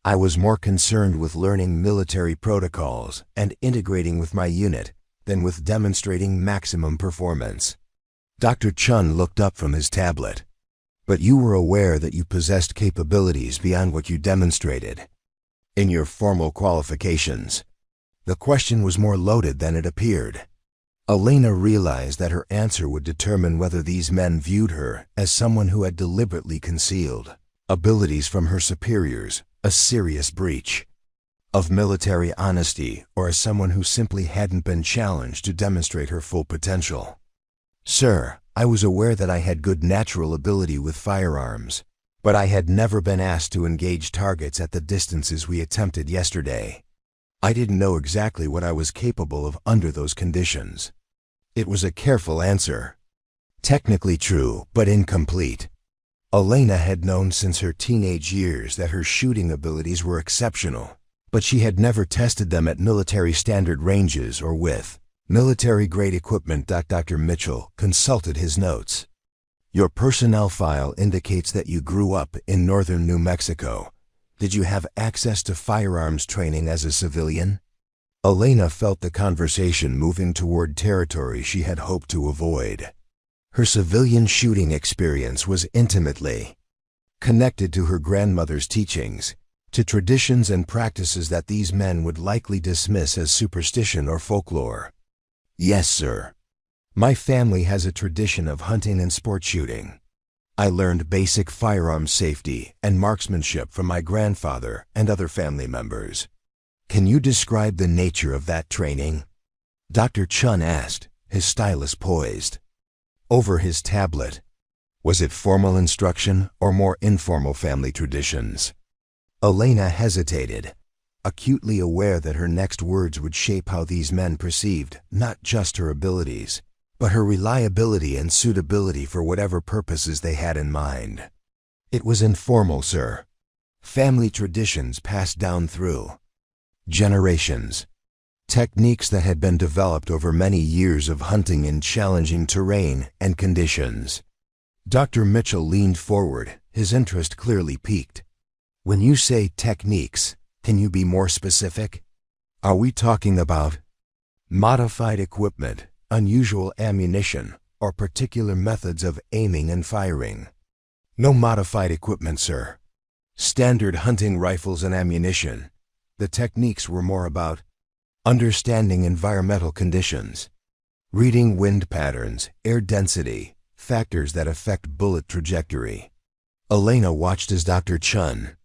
I was more concerned with learning military protocols and integrating with my unit than with demonstrating maximum performance." Dr. Chun looked up from his tablet. "But you were aware that you possessed capabilities beyond what you demonstrated in your formal qualifications." The question was more loaded than it appeared. Elena realized that her answer would determine whether these men viewed her as someone who had deliberately concealed abilities from her superiors, a serious breach of military honesty, or as someone who simply hadn't been challenged to demonstrate her full potential. "Sir, I was aware that I had good natural ability with firearms, but I had never been asked to engage targets at the distances we attempted yesterday. I didn't know exactly what I was capable of under those conditions." It was a careful answer. Technically true, but incomplete. Elena had known since her teenage years that her shooting abilities were exceptional, but she had never tested them at military standard ranges or with military-grade equipment. Dr. Mitchell consulted his notes. "Your personnel file indicates that you grew up in northern New Mexico. Did you have access to firearms training as a civilian?" Elena felt the conversation moving toward territory she had hoped to avoid. Her civilian shooting experience was intimately connected to her grandmother's teachings, to traditions and practices that these men would likely dismiss as superstition or folklore. "Yes, sir. My family has a tradition of hunting and sport shooting. I learned basic firearm safety and marksmanship from my grandfather and other family members." "Can you describe the nature of that training?" Dr. Chun asked, his stylus poised over his tablet. "Was it formal instruction or more informal family traditions?" Elena hesitated, acutely aware that her next words would shape how these men perceived not just her abilities, but her reliability and suitability for whatever purposes they had in mind. "It was informal, sir. Family traditions passed down through generations. Techniques that had been developed over many years of hunting in challenging terrain and conditions." Dr. Mitchell leaned forward, his interest clearly piqued. "When you say techniques, can you be more specific? Are we talking about modified equipment, unusual ammunition, or particular methods of aiming and firing?" "No modified equipment, sir. Standard hunting rifles and ammunition. The techniques were more about understanding environmental conditions, reading wind patterns, air density, factors that affect bullet trajectory." Elena watched as Dr. Chun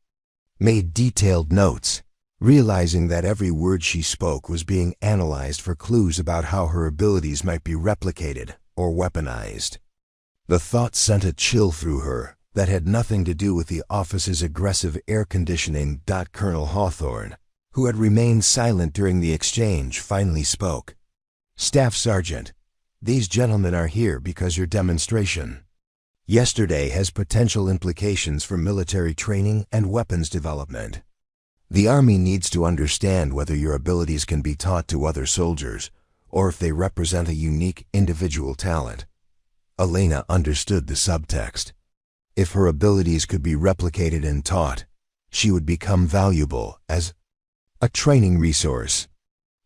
made detailed notes, realizing that every word she spoke was being analyzed for clues about how her abilities might be replicated or weaponized. The thought sent a chill through her that had nothing to do with the office's aggressive air conditioning. Colonel Hawthorne, who had remained silent during the exchange, finally spoke. "Staff Sergeant, these gentlemen are here because your demonstration yesterday has potential implications for military training and weapons development. The Army needs to understand whether your abilities can be taught to other soldiers or if they represent a unique individual talent." Elena understood the subtext. If her abilities could be replicated and taught, she would become valuable as a training resource.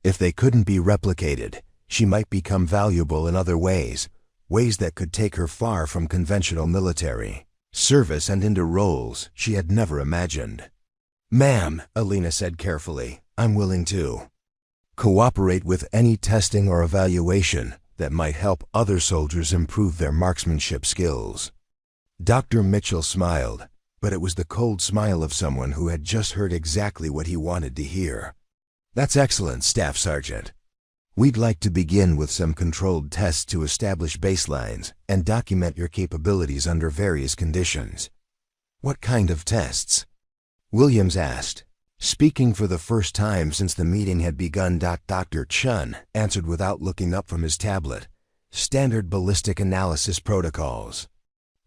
If they couldn't be replicated, she might become valuable in other ways that could take her far from conventional military service and into roles she had never imagined. "Ma'am," Elena said carefully, "I'm willing to cooperate with any testing or evaluation that might help other soldiers improve their marksmanship skills." Dr. Mitchell smiled, but it was the cold smile of someone who had just heard exactly what he wanted to hear. "That's excellent, Staff Sergeant. We'd like to begin with some controlled tests to establish baselines and document your capabilities under various conditions." "What kind of tests?" Williams asked, speaking for the first time since the meeting had begun. Dr. Chun answered without looking up from his tablet. "Standard ballistic analysis protocols.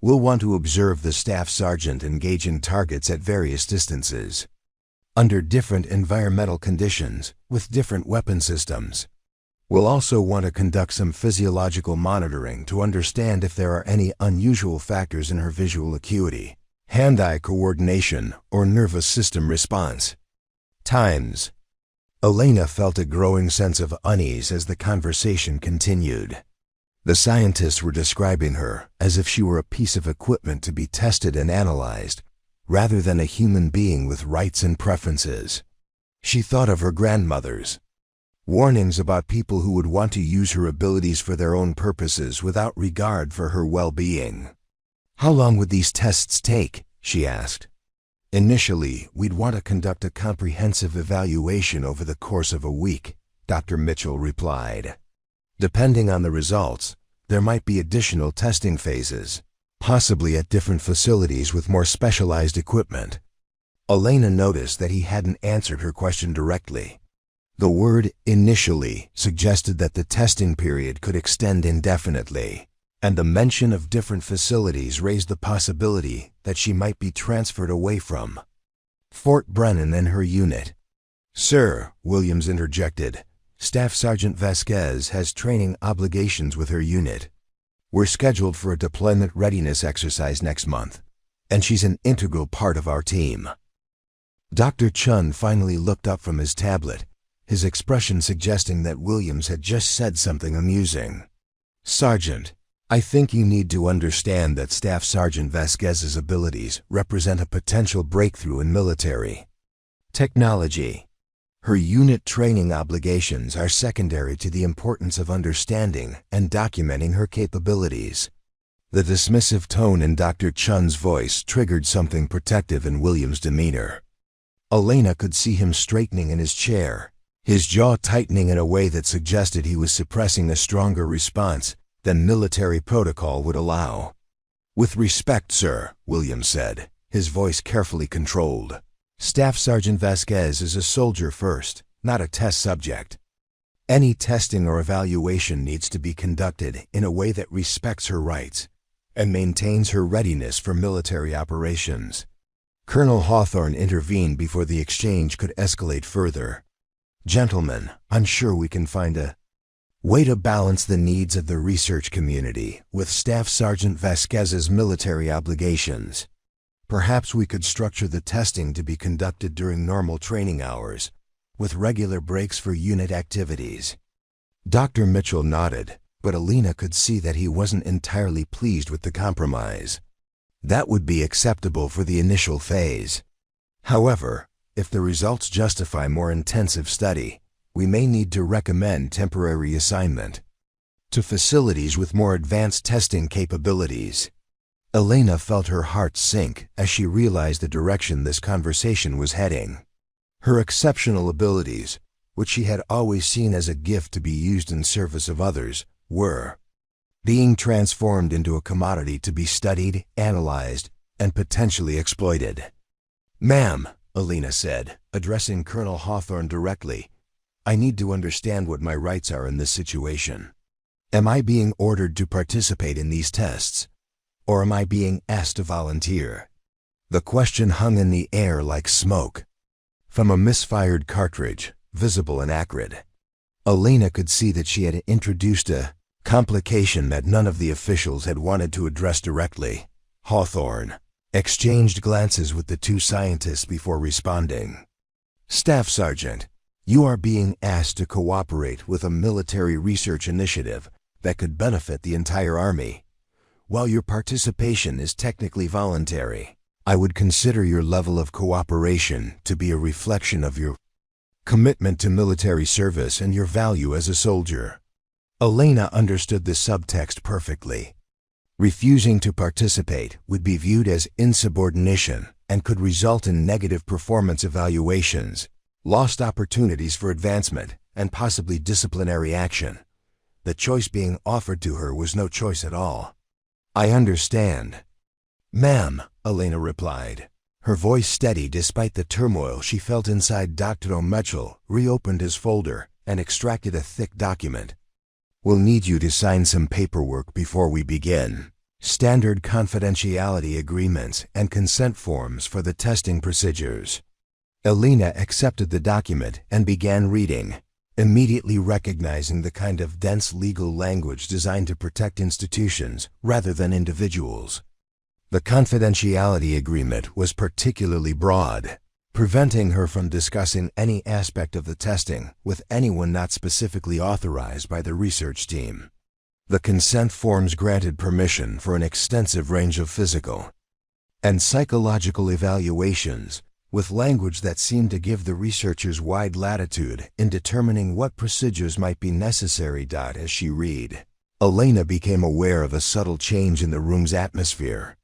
We'll want to observe the Staff Sergeant engaging targets at various distances, under different environmental conditions, with different weapon systems. We'll also want to conduct some physiological monitoring to understand if there are any unusual factors in her visual acuity, hand-eye coordination, or nervous system response times." Elena felt a growing sense of unease as the conversation continued. The scientists were describing her as if she were a piece of equipment to be tested and analyzed, rather than a human being with rights and preferences. She thought of her grandmother's warnings about people who would want to use her abilities for their own purposes without regard for her well-being. "How long would these tests take?" she asked. "Initially, we'd want to conduct a comprehensive evaluation over the course of a week," Dr. Mitchell replied. "Depending on the results, there might be additional testing phases, possibly at different facilities with more specialized equipment." Elena noticed that he hadn't answered her question directly. The word "initially" suggested that the testing period could extend indefinitely, and the mention of different facilities raised the possibility that she might be transferred away from Fort Brennan and her unit. "Sir," Williams interjected, "Staff Sergeant Vasquez has training obligations with her unit. We're scheduled for a deployment readiness exercise next month, and she's an integral part of our team." Dr. Chun finally looked up from his tablet, his expression suggesting that Williams had just said something amusing. "Sergeant, I think you need to understand that Staff Sergeant Vasquez's abilities represent a potential breakthrough in military technology. Her unit training obligations are secondary to the importance of understanding and documenting her capabilities." The dismissive tone in Dr. Chun's voice triggered something protective in Williams' demeanor. Elena could see him straightening in his chair, his jaw tightening in a way that suggested he was suppressing a stronger response than military protocol would allow. "With respect, sir," Williams said, his voice carefully controlled, "Staff Sergeant Vasquez is a soldier first, not a test subject. Any testing or evaluation needs to be conducted in a way that respects her rights and maintains her readiness for military operations." Colonel Hawthorne intervened before the exchange could escalate further. "Gentlemen, I'm sure we can find a way to balance the needs of the research community with Staff Sergeant Vasquez's military obligations. Perhaps we could structure the testing to be conducted during normal training hours, with regular breaks for unit activities." Dr. Mitchell nodded, but Elena could see that he wasn't entirely pleased with the compromise. That would be acceptable for the initial phase. However, if the results justify more intensive study, we may need to recommend temporary assignment to facilities with more advanced testing capabilities. Elena felt her heart sink as she realized the direction this conversation was heading. Her exceptional abilities, which she had always seen as a gift to be used in service of others, were being transformed into a commodity to be studied, analyzed, and potentially exploited. "Ma'am," Elena said, addressing Colonel Hawthorne directly, "I need to understand what my rights are in this situation. Am I being ordered to participate in these tests, or am I being asked to volunteer?" The question hung in the air like smoke from a misfired cartridge, visible and acrid. Elena could see that she had introduced a complication that none of the officials had wanted to address directly. Hawthorne exchanged glances with the two scientists before responding. "Staff Sergeant, you are being asked to cooperate with a military research initiative that could benefit the entire Army. While your participation is technically voluntary, I would consider your level of cooperation to be a reflection of your commitment to military service and your value as a soldier." Elena understood the subtext perfectly. Refusing to participate would be viewed as insubordination and could result in negative performance evaluations, lost opportunities for advancement, and possibly disciplinary action. The choice being offered to her was no choice at all. "I understand, ma'am," Elena replied. Her voice steady despite the turmoil she felt inside. Dr. Mitchell reopened his folder and extracted a thick document. "We'll need you to sign some paperwork before we begin. Standard confidentiality agreements and consent forms for the testing procedures." Elena accepted the document and began reading, immediately recognizing the kind of dense legal language designed to protect institutions rather than individuals. The confidentiality agreement was particularly broad, preventing her from discussing any aspect of the testing with anyone not specifically authorized by the research team. The consent forms granted permission for an extensive range of physical and psychological evaluations, with language that seemed to give the researchers wide latitude in determining what procedures might be necessary. As she read, Elena became aware of a subtle change in the room's atmosphere.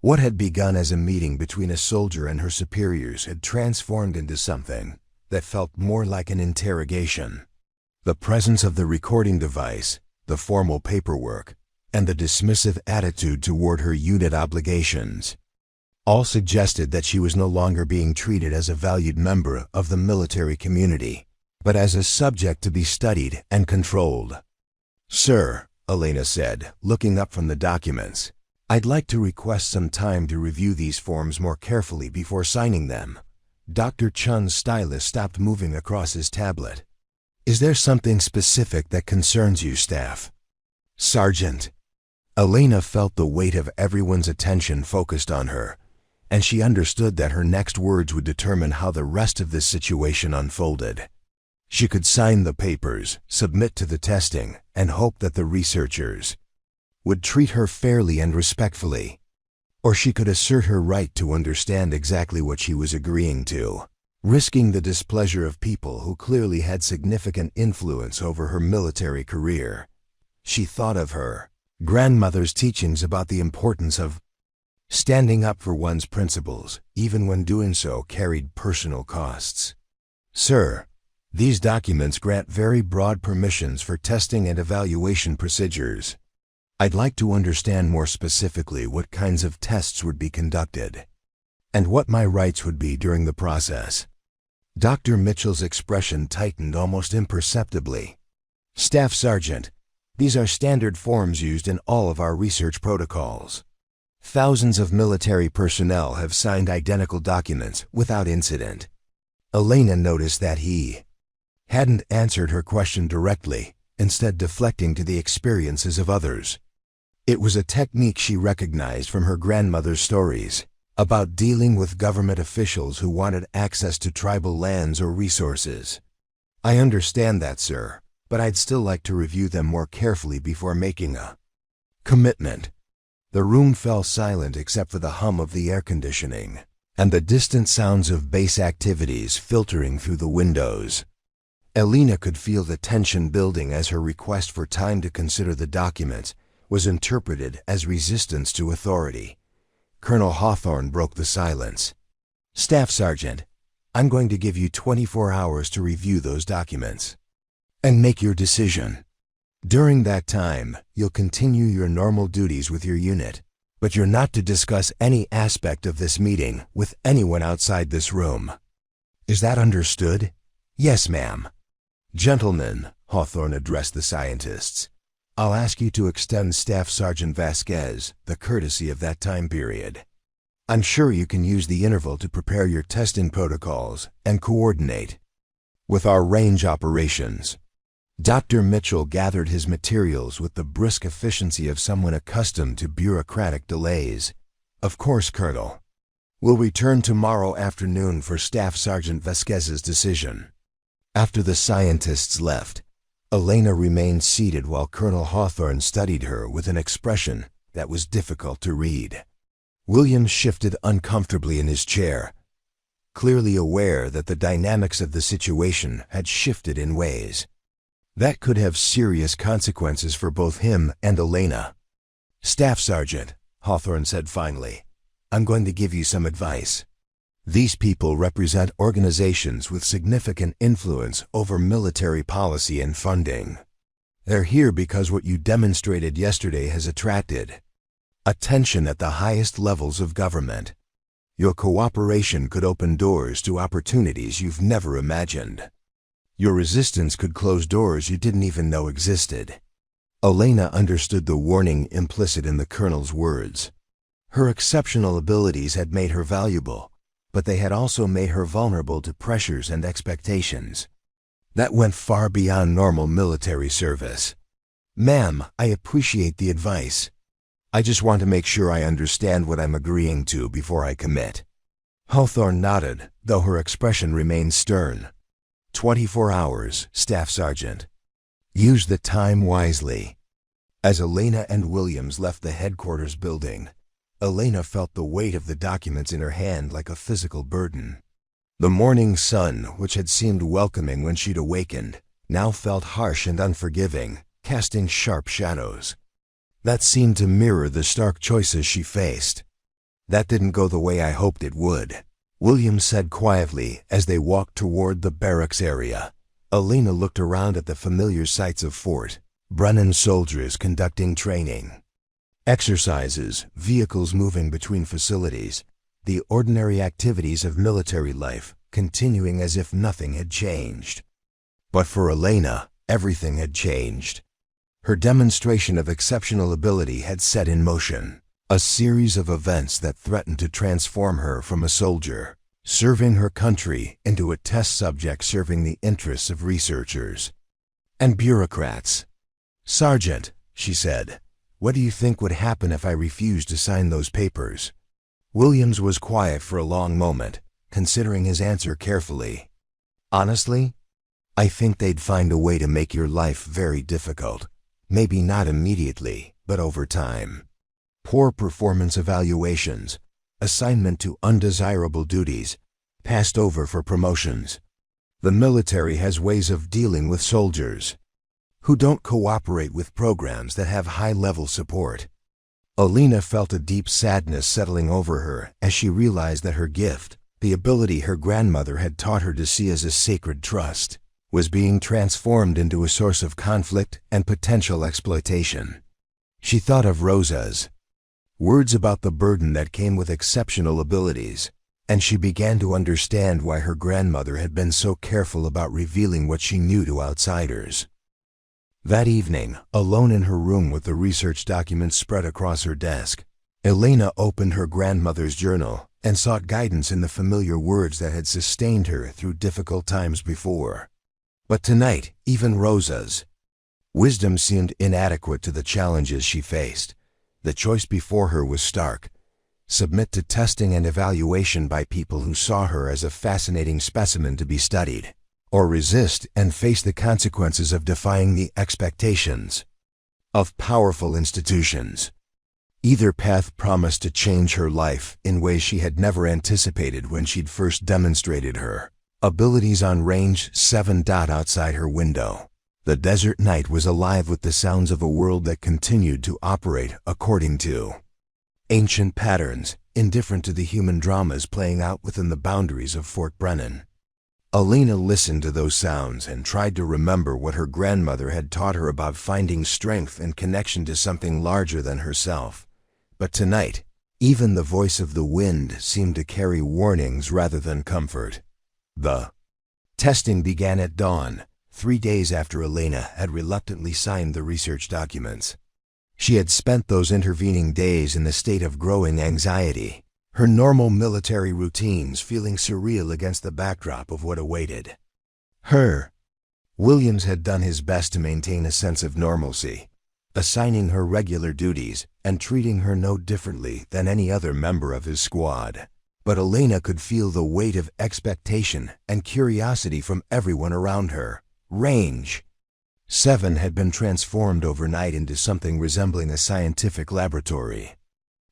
What had begun as a meeting between a soldier and her superiors had transformed into something that felt more like an interrogation. The presence of the recording device, the formal paperwork, and the dismissive attitude toward her unit obligations all suggested that she was no longer being treated as a valued member of the military community, but as a subject to be studied and controlled. "Sir," Elena said, looking up from the documents, "I'd like to request some time to review these forms more carefully before signing them." Dr. Chun's stylus stopped moving across his tablet. "Is there something specific that concerns you, Staff Sergeant?" Elena felt the weight of everyone's attention focused on her, and she understood that her next words would determine how the rest of this situation unfolded. She could sign the papers, submit to the testing, and hope that the researchers would treat her fairly and respectfully. Or she could assert her right to understand exactly what she was agreeing to, risking the displeasure of people who clearly had significant influence over her military career. She thought of her grandmother's teachings about the importance of standing up for one's principles, even when doing so carried personal costs. "Sir, these documents grant very broad permissions for testing and evaluation procedures. I'd like to understand more specifically what kinds of tests would be conducted, and what my rights would be during the process." Dr. Mitchell's expression tightened almost imperceptibly. "Staff Sergeant, these are standard forms used in all of our research protocols. Thousands of military personnel have signed identical documents without incident." Elena noticed that he hadn't answered her question directly, instead deflecting to the experiences of others. It was a technique she recognized from her grandmother's stories about dealing with government officials who wanted access to tribal lands or resources. "I understand that, sir, but I'd still like to review them more carefully before making a commitment." The room fell silent except for the hum of the air conditioning and the distant sounds of base activities filtering through the windows. Elena could feel the tension building as her request for time to consider the documents was interpreted as resistance to authority. Colonel Hawthorne broke the silence. "Staff Sergeant, I'm going to give you 24 hours to review those documents and make your decision. During that time, you'll continue your normal duties with your unit, but you're not to discuss any aspect of this meeting with anyone outside this room. Is that understood? Yes, ma'am. Gentlemen, Hawthorne addressed the scientists, I'll ask you to extend Staff Sergeant Vasquez the courtesy of that time period. I'm sure you can use the interval to prepare your testing protocols and coordinate with our range operations. Dr. Mitchell gathered his materials with the brisk efficiency of someone accustomed to bureaucratic delays. Of course, Colonel. We'll return tomorrow afternoon for Staff Sergeant Vasquez's decision. After the scientists left, Elena remained seated while Colonel Hawthorne studied her with an expression that was difficult to read. Williams shifted uncomfortably in his chair, clearly aware that the dynamics of the situation had shifted in ways that could have serious consequences for both him and Elena. Staff Sergeant, Hawthorne said finally, I'm going to give you some advice. These people represent organizations with significant influence over military policy and funding. They're here because what you demonstrated yesterday has attracted attention at the highest levels of government. Your cooperation could open doors to opportunities you've never imagined. Your resistance could close doors you didn't even know existed. Elena understood the warning implicit in the colonel's words. Her exceptional abilities had made her valuable, but they had also made her vulnerable to pressures and expectations that went far beyond normal military service. Ma'am, I appreciate the advice. I just want to make sure I understand what I'm agreeing to before I commit. Hawthorne nodded, though her expression remained stern. 24 hours, Staff Sergeant. Use the time wisely. As Elena and Williams left the headquarters building, Elena felt the weight of the documents in her hand like a physical burden. The morning sun, which had seemed welcoming when she'd awakened, now felt harsh and unforgiving, casting sharp shadows that seemed to mirror the stark choices she faced. That didn't go the way I hoped it would, Williams said quietly as they walked toward the barracks area. Elena looked around at the familiar sights of Fort Brennan, soldiers conducting training, exercises, vehicles moving between facilities, the ordinary activities of military life continuing as if nothing had changed. But for Elena, everything had changed. Her demonstration of exceptional ability had set in motion a series of events that threatened to transform her from a soldier serving her country into a test subject serving the interests of researchers and bureaucrats. Sergeant, she said, what do you think would happen if I refused to sign those papers? Williams was quiet for a long moment, considering his answer carefully. Honestly, I think they'd find a way to make your life very difficult. Maybe not immediately, but over time. Poor performance evaluations, assignment to undesirable duties, passed over for promotions. The military has ways of dealing with soldiers who don't cooperate with programs that have high-level support. Elena felt a deep sadness settling over her as she realized that her gift, the ability her grandmother had taught her to see as a sacred trust, was being transformed into a source of conflict and potential exploitation. She thought of Rosa's words about the burden that came with exceptional abilities, and she began to understand why her grandmother had been so careful about revealing what she knew to outsiders. That evening, alone in her room with the research documents spread across her desk, Elena opened her grandmother's journal and sought guidance in the familiar words that had sustained her through difficult times before. But tonight, even Rosa's wisdom seemed inadequate to the challenges she faced. The choice before her was stark: submit to testing and evaluation by people who saw her as a fascinating specimen to be studied, or resist and face the consequences of defying the expectations of powerful institutions. Either path promised to change her life in ways she had never anticipated when she'd first demonstrated her abilities on range 7. Outside her window, the desert night was alive with the sounds of a world that continued to operate according to Ancient patterns, indifferent to the human dramas playing out within the boundaries of Fort Brennan. Elena listened to those sounds and tried to remember what her grandmother had taught her about finding strength and connection to something larger than herself. But tonight, even the voice of the wind seemed to carry warnings rather than comfort. The testing began at dawn, 3 days after Elena had reluctantly signed the research documents. She had spent those intervening days in a state of growing anxiety, her normal military routines feeling surreal against the backdrop of what awaited her. Williams had done his best to maintain a sense of normalcy, assigning her regular duties and treating her no differently than any other member of his squad. But Elena could feel the weight of expectation and curiosity from everyone around her. Range 7 had been transformed overnight into something resembling a scientific laboratory.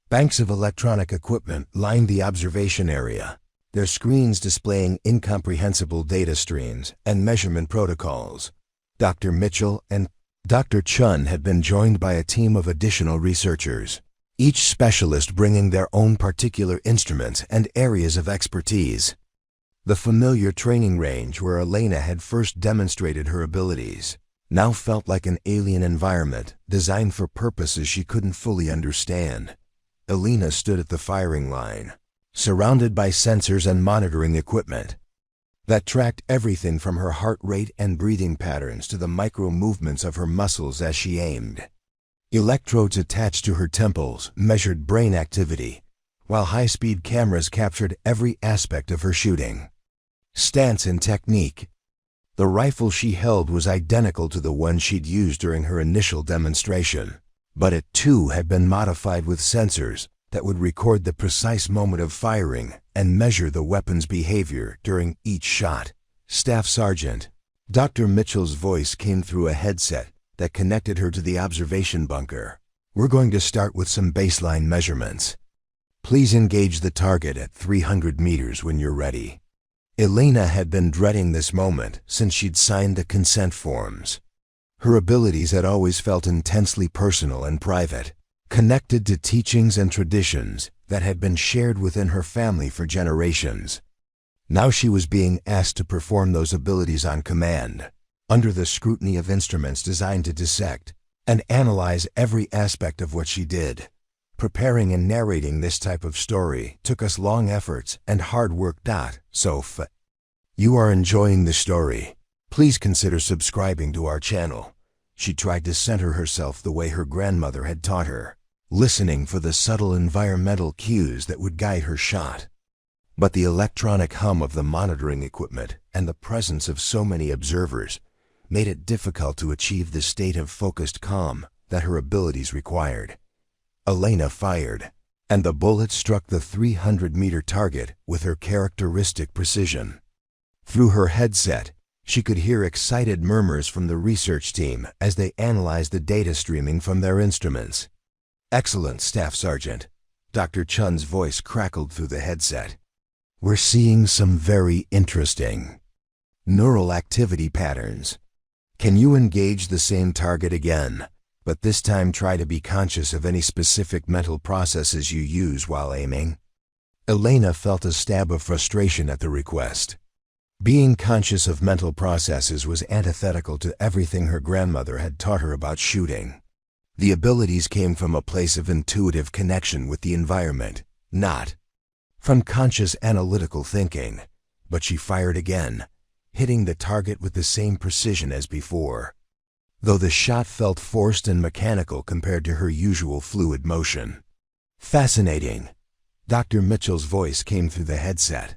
Banks of electronic equipment lined the observation area, their screens displaying incomprehensible data streams and measurement protocols. Dr. Mitchell and Dr. Chun had been joined by a team of additional researchers, each specialist bringing their own particular instruments and areas of expertise. The familiar training range where Elena had first demonstrated her abilities now felt like an alien environment designed for purposes she couldn't fully understand. Elena stood at the firing line, surrounded by sensors and monitoring equipment that tracked everything from her heart rate and breathing patterns to the micro movements of her muscles as she aimed. Electrodes attached to her temples measured brain activity, while high-speed cameras captured every aspect of her shooting stance and technique. The rifle she held was identical to the one she'd used during her initial demonstration, but it too had been modified with sensors that would record the precise moment of firing and measure the weapon's behavior during each shot. Staff Sergeant Dr. Mitchell's voice came through a headset that connected her to the observation bunker. We're going to start with some baseline measurements. Please engage the target at 300 meters when you're ready. Elena had been dreading this moment since she'd signed the consent forms. Her abilities had always felt intensely personal and private, connected to teachings and traditions that had been shared within her family for generations. Now she was being asked to perform those abilities on command, under the scrutiny of instruments designed to dissect and analyze every aspect of what she did. Preparing and narrating this type of story took us long efforts and hard work. So if you are enjoying the story, please consider subscribing to our channel. She tried to center herself the way her grandmother had taught her, listening for the subtle environmental cues that would guide her shot. But the electronic hum of the monitoring equipment and the presence of so many observers made it difficult to achieve the state of focused calm that her abilities required. Elena fired, and the bullet struck the 300-meter target with her characteristic precision. Through her headset, she could hear excited murmurs from the research team as they analyzed the data streaming from their instruments. Excellent, Staff Sergeant. Dr. Chun's voice crackled through the headset. We're seeing some very interesting neural activity patterns. Can you engage the same target again, but this time try to be conscious of any specific mental processes you use while aiming? Elena felt a stab of frustration at the request. Being conscious of mental processes was antithetical to everything her grandmother had taught her about shooting. The abilities came from a place of intuitive connection with the environment, not from conscious analytical thinking. But she fired again, hitting the target with the same precision as before, though the shot felt forced and mechanical compared to her usual fluid motion. Fascinating. Dr. Mitchell's voice came through the headset.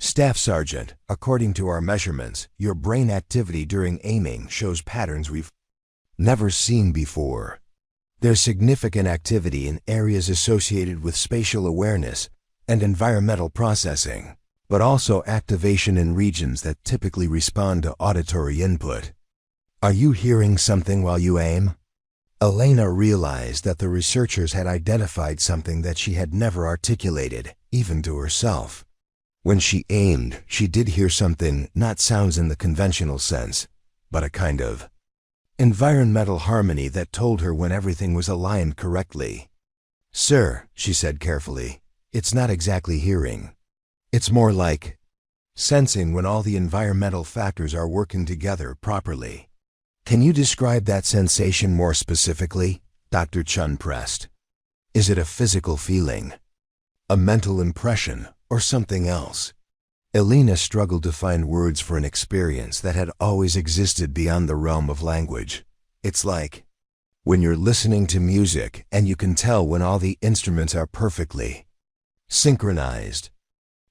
Staff Sergeant, according to our measurements, your brain activity during aiming shows patterns we've never seen before. There's significant activity in areas associated with spatial awareness and environmental processing, but also activation in regions that typically respond to auditory input. Are you hearing something while you aim? Elena realized that the researchers had identified something that she had never articulated, even to herself. When she aimed, she did hear something, not sounds in the conventional sense, but a kind of environmental harmony that told her when everything was aligned correctly. Sir, she said carefully, it's not exactly hearing. It's more like sensing when all the environmental factors are working together properly. Can you describe that sensation more specifically? Dr. Chun pressed. Is it a physical feeling, a mental impression, or something else? Elena struggled to find words for an experience that had always existed beyond the realm of language. It's like when you're listening to music and you can tell when all the instruments are perfectly synchronized.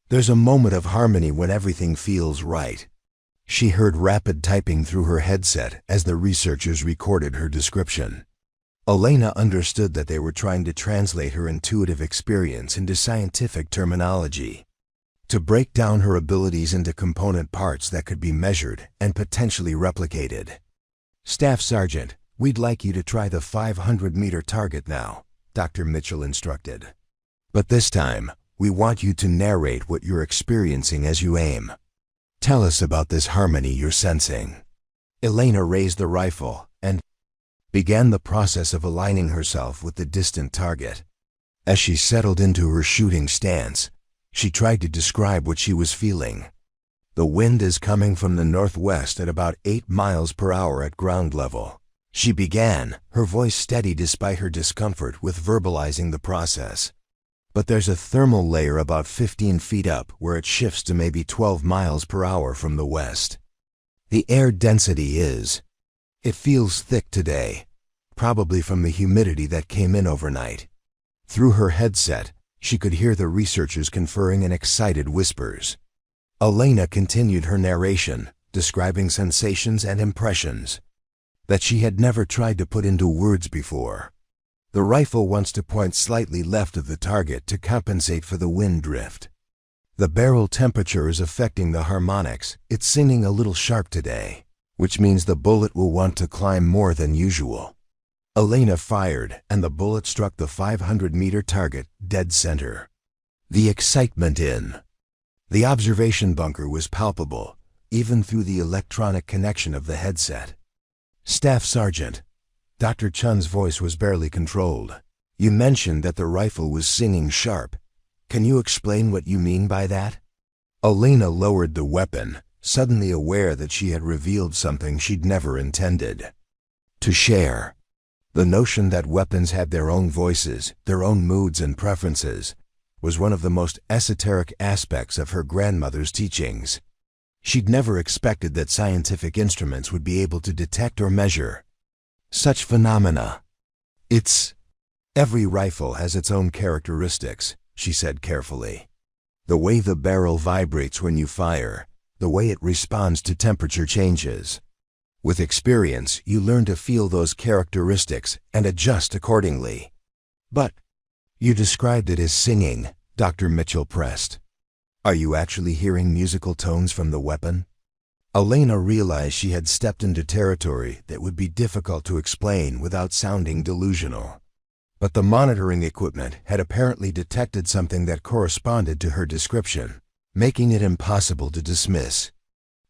There's a moment of harmony when everything feels right. She heard rapid typing through her headset as the researchers recorded her description. Elena understood that they were trying to translate her intuitive experience into scientific terminology, to break down her abilities into component parts that could be measured and potentially replicated. Staff Sergeant, we'd like you to try the 500-meter target now, Dr. Mitchell instructed. But this time, we want you to narrate what you're experiencing as you aim. Tell us about this harmony you're sensing. Elena raised the rifle and began the process of aligning herself with the distant target. As she settled into her shooting stance, she tried to describe what she was feeling. The wind is coming from the northwest at about 8 miles per hour at ground level. She began, her voice steady despite her discomfort with verbalizing the process. But there's a thermal layer about 15 feet up where it shifts to maybe 12 miles per hour from the west. The air density it feels thick today, probably from the humidity that came in overnight. Through her headset, she could hear the researchers conferring in excited whispers. Elena continued her narration, describing sensations and impressions that she had never tried to put into words before. The rifle wants to point slightly left of the target to compensate for the wind drift. The barrel temperature is affecting the harmonics. It's singing a little sharp today, which means the bullet will want to climb more than usual. Elena fired, and the bullet struck the 500-meter target dead center. The excitement in the observation bunker was palpable, even through the electronic connection of the headset. Staff Sergeant, Dr. Chun's voice was barely controlled. You mentioned that the rifle was singing sharp. Can you explain what you mean by that? Elena lowered the weapon, suddenly aware that she had revealed something she'd never intended to share. The notion that weapons had their own voices, their own moods and preferences, was one of the most esoteric aspects of her grandmother's teachings. She'd never expected that scientific instruments would be able to detect or measure such phenomena. Every rifle has its own characteristics, she said carefully. The way the barrel vibrates when you fire, the way it responds to temperature changes. With experience, you learn to feel those characteristics and adjust accordingly. But you described it as singing, Dr. Mitchell pressed. Are you actually hearing musical tones from the weapon? Elena realized she had stepped into territory that would be difficult to explain without sounding delusional. But the monitoring equipment had apparently detected something that corresponded to her description, making it impossible to dismiss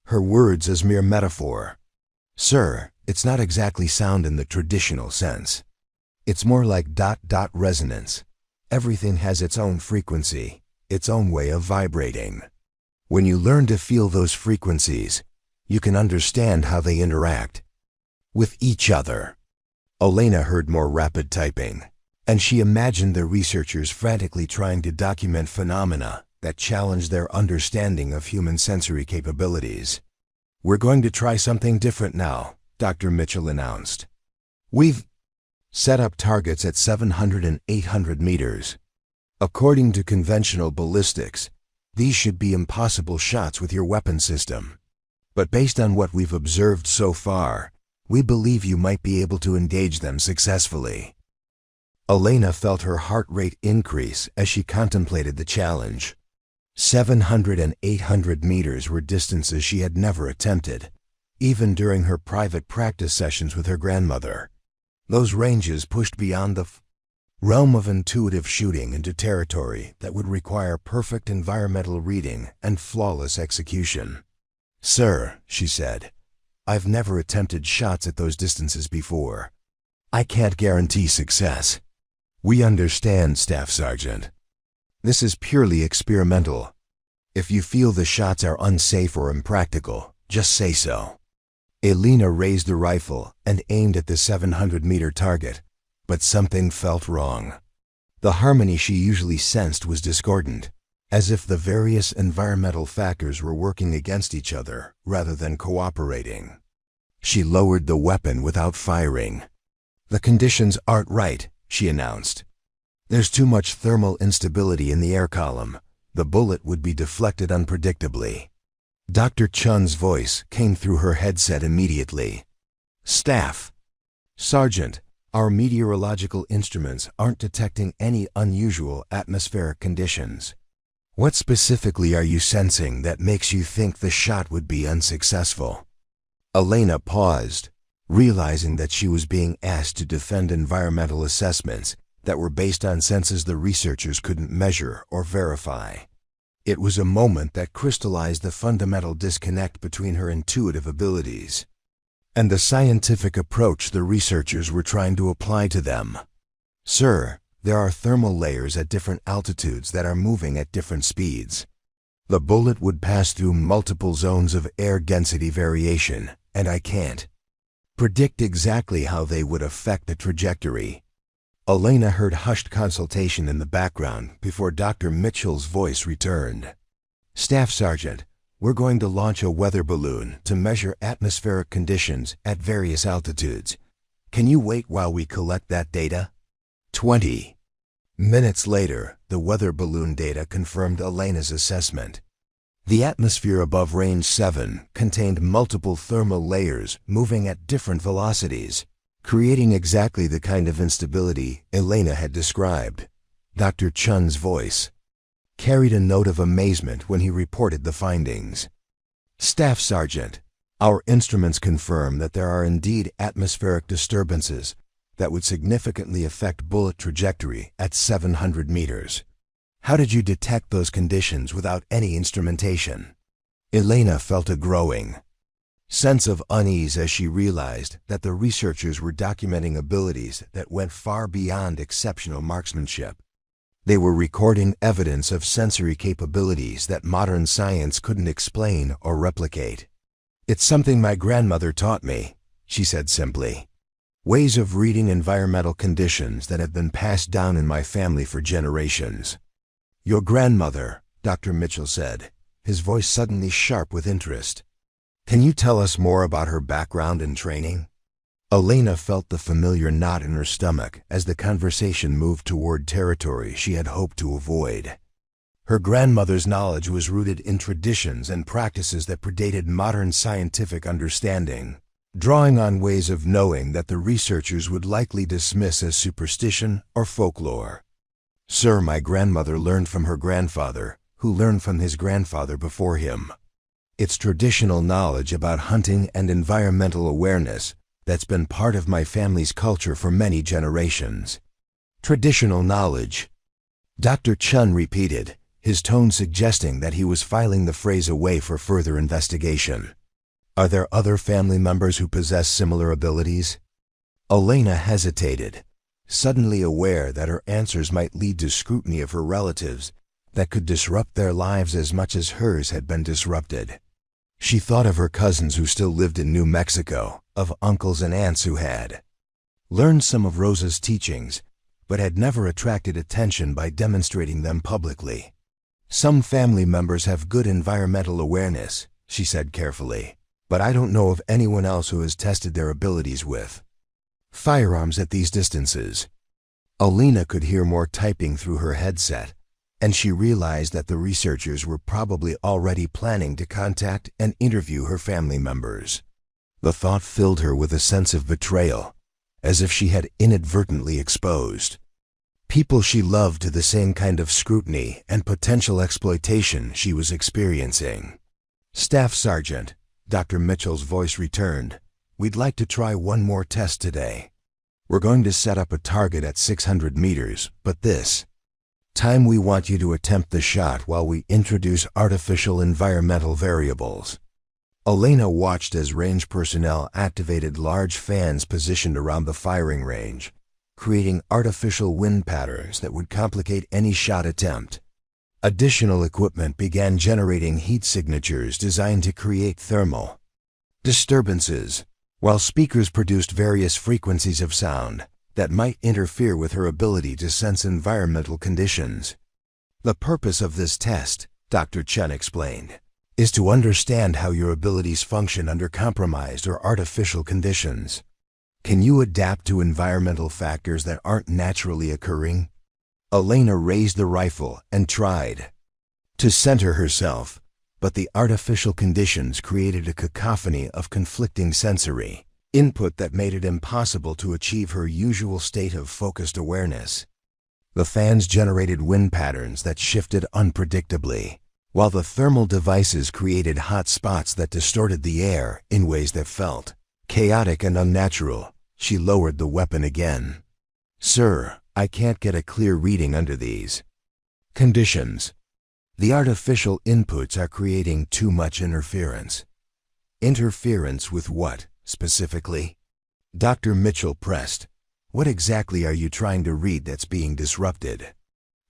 her words as mere metaphor. Sir, it's not exactly sound in the traditional sense. It's more like dot-dot resonance. Everything has its own frequency, its own way of vibrating. When you learn to feel those frequencies, you can understand how they interact with each other. Elena heard more rapid typing, and she imagined the researchers frantically trying to document phenomena that challenged their understanding of human sensory capabilities. We're going to try something different now, Dr. Mitchell announced. We've set up targets at 700 and 800 meters. According to conventional ballistics, these should be impossible shots with your weapon system. But based on what we've observed so far, we believe you might be able to engage them successfully. Elena felt her heart rate increase as she contemplated the challenge. 700 and 800 meters were distances she had never attempted, even during her private practice sessions with her grandmother. Those ranges pushed beyond the realm of intuitive shooting into territory that would require perfect environmental reading and flawless execution. Sir, she said, I've never attempted shots at those distances before. I can't guarantee success. We understand, Staff Sergeant. This is purely experimental. If you feel the shots are unsafe or impractical, just say so. Elena raised the rifle and aimed at the 700-meter target, but something felt wrong. The harmony she usually sensed was discordant, as if the various environmental factors were working against each other rather than cooperating. She lowered the weapon without firing. "The conditions aren't right," she announced. "There's too much thermal instability in the air column. The bullet would be deflected unpredictably." Dr. Chun's voice came through her headset immediately. "Staff. Sergeant, our meteorological instruments aren't detecting any unusual atmospheric conditions. What specifically are you sensing that makes you think the shot would be unsuccessful?" Elena paused, realizing that she was being asked to defend environmental assessments that were based on senses the researchers couldn't measure or verify. It was a moment that crystallized the fundamental disconnect between her intuitive abilities and the scientific approach the researchers were trying to apply to them. "Sir, there are thermal layers at different altitudes that are moving at different speeds. The bullet would pass through multiple zones of air density variation, and I can't predict exactly how they would affect the trajectory." Elena heard hushed consultation in the background before Dr. Mitchell's voice returned. "Staff Sergeant, we're going to launch a weather balloon to measure atmospheric conditions at various altitudes. Can you wait while we collect that data?" 20 minutes later, the weather balloon data confirmed Elena's assessment. The atmosphere above range 7 contained multiple thermal layers moving at different velocities, creating exactly the kind of instability Elena had described. Dr. Chun's voice carried a note of amazement when he reported the findings. "Staff Sergeant, our instruments confirm that there are indeed atmospheric disturbances that would significantly affect bullet trajectory at 700 meters. How did you detect those conditions without any instrumentation?" Elena felt a growing sense of unease as she realized that the researchers were documenting abilities that went far beyond exceptional marksmanship. They were recording evidence of sensory capabilities that modern science couldn't explain or replicate. "It's something my grandmother taught me," she said simply. "Ways of reading environmental conditions that have been passed down in my family for generations." "Your grandmother," Dr. Mitchell said, his voice suddenly sharp with interest. "Can you tell us more about her background and training?" Elena felt the familiar knot in her stomach as the conversation moved toward territory she had hoped to avoid. Her grandmother's knowledge was rooted in traditions and practices that predated modern scientific understanding, drawing on ways of knowing that the researchers would likely dismiss as superstition or folklore. "Sir, my grandmother learned from her grandfather, who learned from his grandfather before him. It's traditional knowledge about hunting and environmental awareness that's been part of my family's culture for many generations." "Traditional knowledge," Dr. Chun repeated, his tone suggesting that he was filing the phrase away for further investigation. "Are there other family members who possess similar abilities?" Elena hesitated, suddenly aware that her answers might lead to scrutiny of her relatives that could disrupt their lives as much as hers had been disrupted. She thought of her cousins who still lived in New Mexico, of uncles and aunts who had learned some of Rosa's teachings, but had never attracted attention by demonstrating them publicly. "Some family members have good environmental awareness," she said carefully, "but I don't know of anyone else who has tested their abilities with firearms at these distances." Elena could hear more typing through her headset, and she realized that the researchers were probably already planning to contact and interview her family members. The thought filled her with a sense of betrayal, as if she had inadvertently exposed people she loved to the same kind of scrutiny and potential exploitation she was experiencing. "Staff Sergeant," Dr. Mitchell's voice returned, "we'd like to try one more test today. We're going to set up a target at 600 meters, but this time we want you to attempt the shot while we introduce artificial environmental variables." Elena watched as range personnel activated large fans positioned around the firing range, creating artificial wind patterns that would complicate any shot attempt. Additional equipment began generating heat signatures designed to create thermal disturbances, while speakers produced various frequencies of sound that might interfere with her ability to sense environmental conditions. The purpose of this test, Dr. Chen explained, is to understand how your abilities function under compromised or artificial conditions. Can you adapt to environmental factors that aren't naturally occurring? Elena raised the rifle and tried to center herself, but the artificial conditions created a cacophony of conflicting sensory input that made it impossible to achieve her usual state of focused awareness. The fans generated wind patterns that shifted unpredictably, while the thermal devices created hot spots that distorted the air in ways that felt chaotic and unnatural. She lowered the weapon again. "Sir, I can't get a clear reading under these conditions. The artificial inputs are creating too much interference." "Interference with what, specifically?" Dr. Mitchell pressed. "What exactly are you trying to read that's being disrupted?"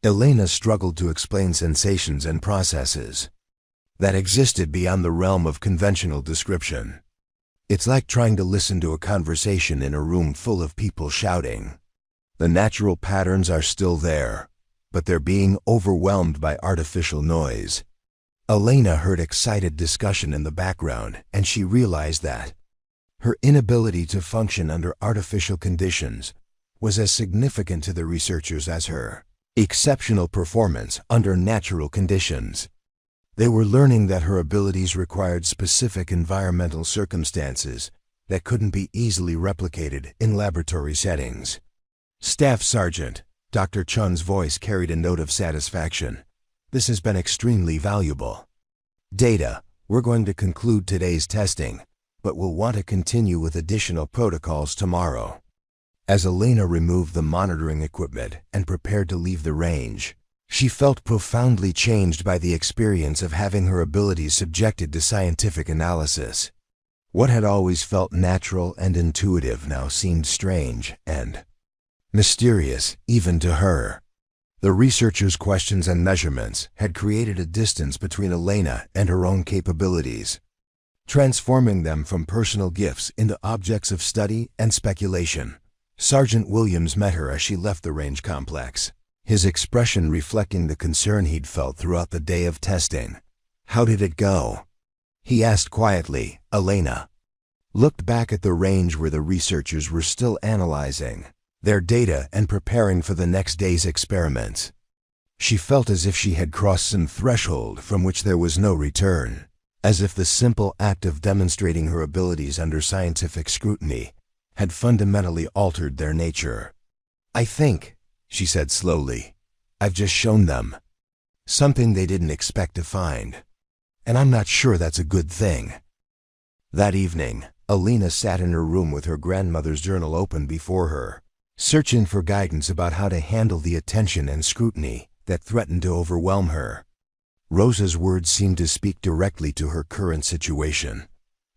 Elena struggled to explain sensations and processes that existed beyond the realm of conventional description. "It's like trying to listen to a conversation in a room full of people shouting. The natural patterns are still there, but they're being overwhelmed by artificial noise." Elena heard excited discussion in the background, and she realized that her inability to function under artificial conditions was as significant to the researchers as her exceptional performance under natural conditions. They were learning that her abilities required specific environmental circumstances that couldn't be easily replicated in laboratory settings. "Staff Sergeant," Dr. Chun's voice carried a note of satisfaction, "this has been extremely valuable. Data, we're going to conclude today's testing, but we'll want to continue with additional protocols tomorrow." As Elena removed the monitoring equipment and prepared to leave the range, she felt profoundly changed by the experience of having her abilities subjected to scientific analysis. What had always felt natural and intuitive now seemed strange and mysterious, even to her. The researchers' questions and measurements had created a distance between Elena and her own capabilities, transforming them from personal gifts into objects of study and speculation. Sergeant Williams met her as she left the range complex, his expression reflecting the concern he'd felt throughout the day of testing. "How did it go?" he asked quietly. Elena looked back at the range where the researchers were still analyzing their data and preparing for the next day's experiments. She felt as if she had crossed some threshold from which there was no return, as if the simple act of demonstrating her abilities under scientific scrutiny had fundamentally altered their nature. "I think," she said slowly, "I've just shown them something they didn't expect to find. And I'm not sure that's a good thing." That evening, Elena sat in her room with her grandmother's journal open before her, searching for guidance about how to handle the attention and scrutiny that threatened to overwhelm her. Rosa's words seemed to speak directly to her current situation.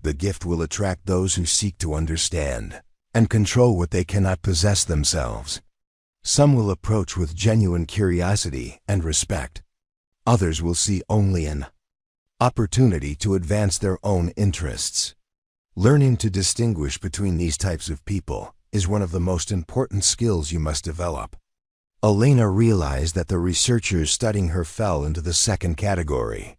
The gift will attract those who seek to understand and control what they cannot possess themselves. Some will approach with genuine curiosity and respect. Others will see only an opportunity to advance their own interests. Learning to distinguish between these types of people is one of the most important skills you must develop. Elena realized that the researchers studying her fell into the second category.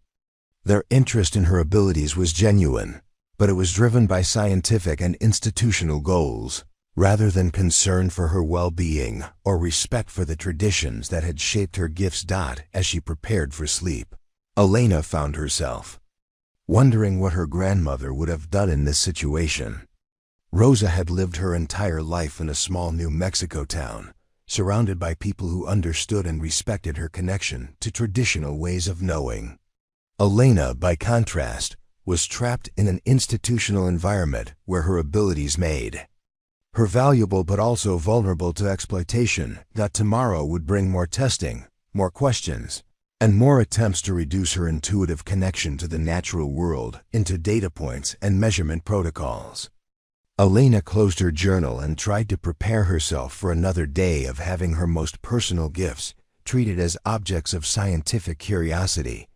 Their interest in her abilities was genuine, but it was driven by scientific and institutional goals, rather than concern for her well-being or respect for the traditions that had shaped her gifts. As she prepared for sleep, Elena found herself wondering what her grandmother would have done in this situation. Rosa had lived her entire life in a small New Mexico town, surrounded by people who understood and respected her connection to traditional ways of knowing. Elena, by contrast, was trapped in an institutional environment where her abilities made her valuable but also vulnerable to exploitation. That tomorrow would bring more testing, more questions, and more attempts to reduce her intuitive connection to the natural world into data points and measurement protocols. Elena closed her journal and tried to prepare herself for another day of having her most personal gifts treated as objects of scientific curiosity.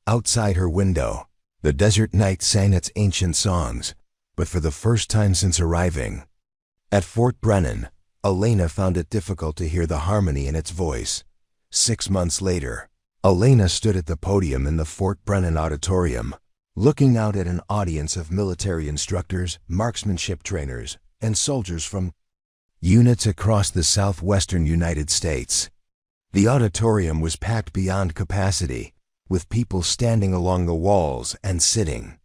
Outside her window, the desert night sang its ancient songs, but for the first time since arriving at Fort Brennan, Elena found it difficult to hear the harmony in its voice. 6 months later, Elena stood at the podium in the Fort Brennan auditorium, looking out at an audience of military instructors, marksmanship trainers, and soldiers from units across the southwestern United States. The auditorium was packed beyond capacity, with people standing along the walls and sitting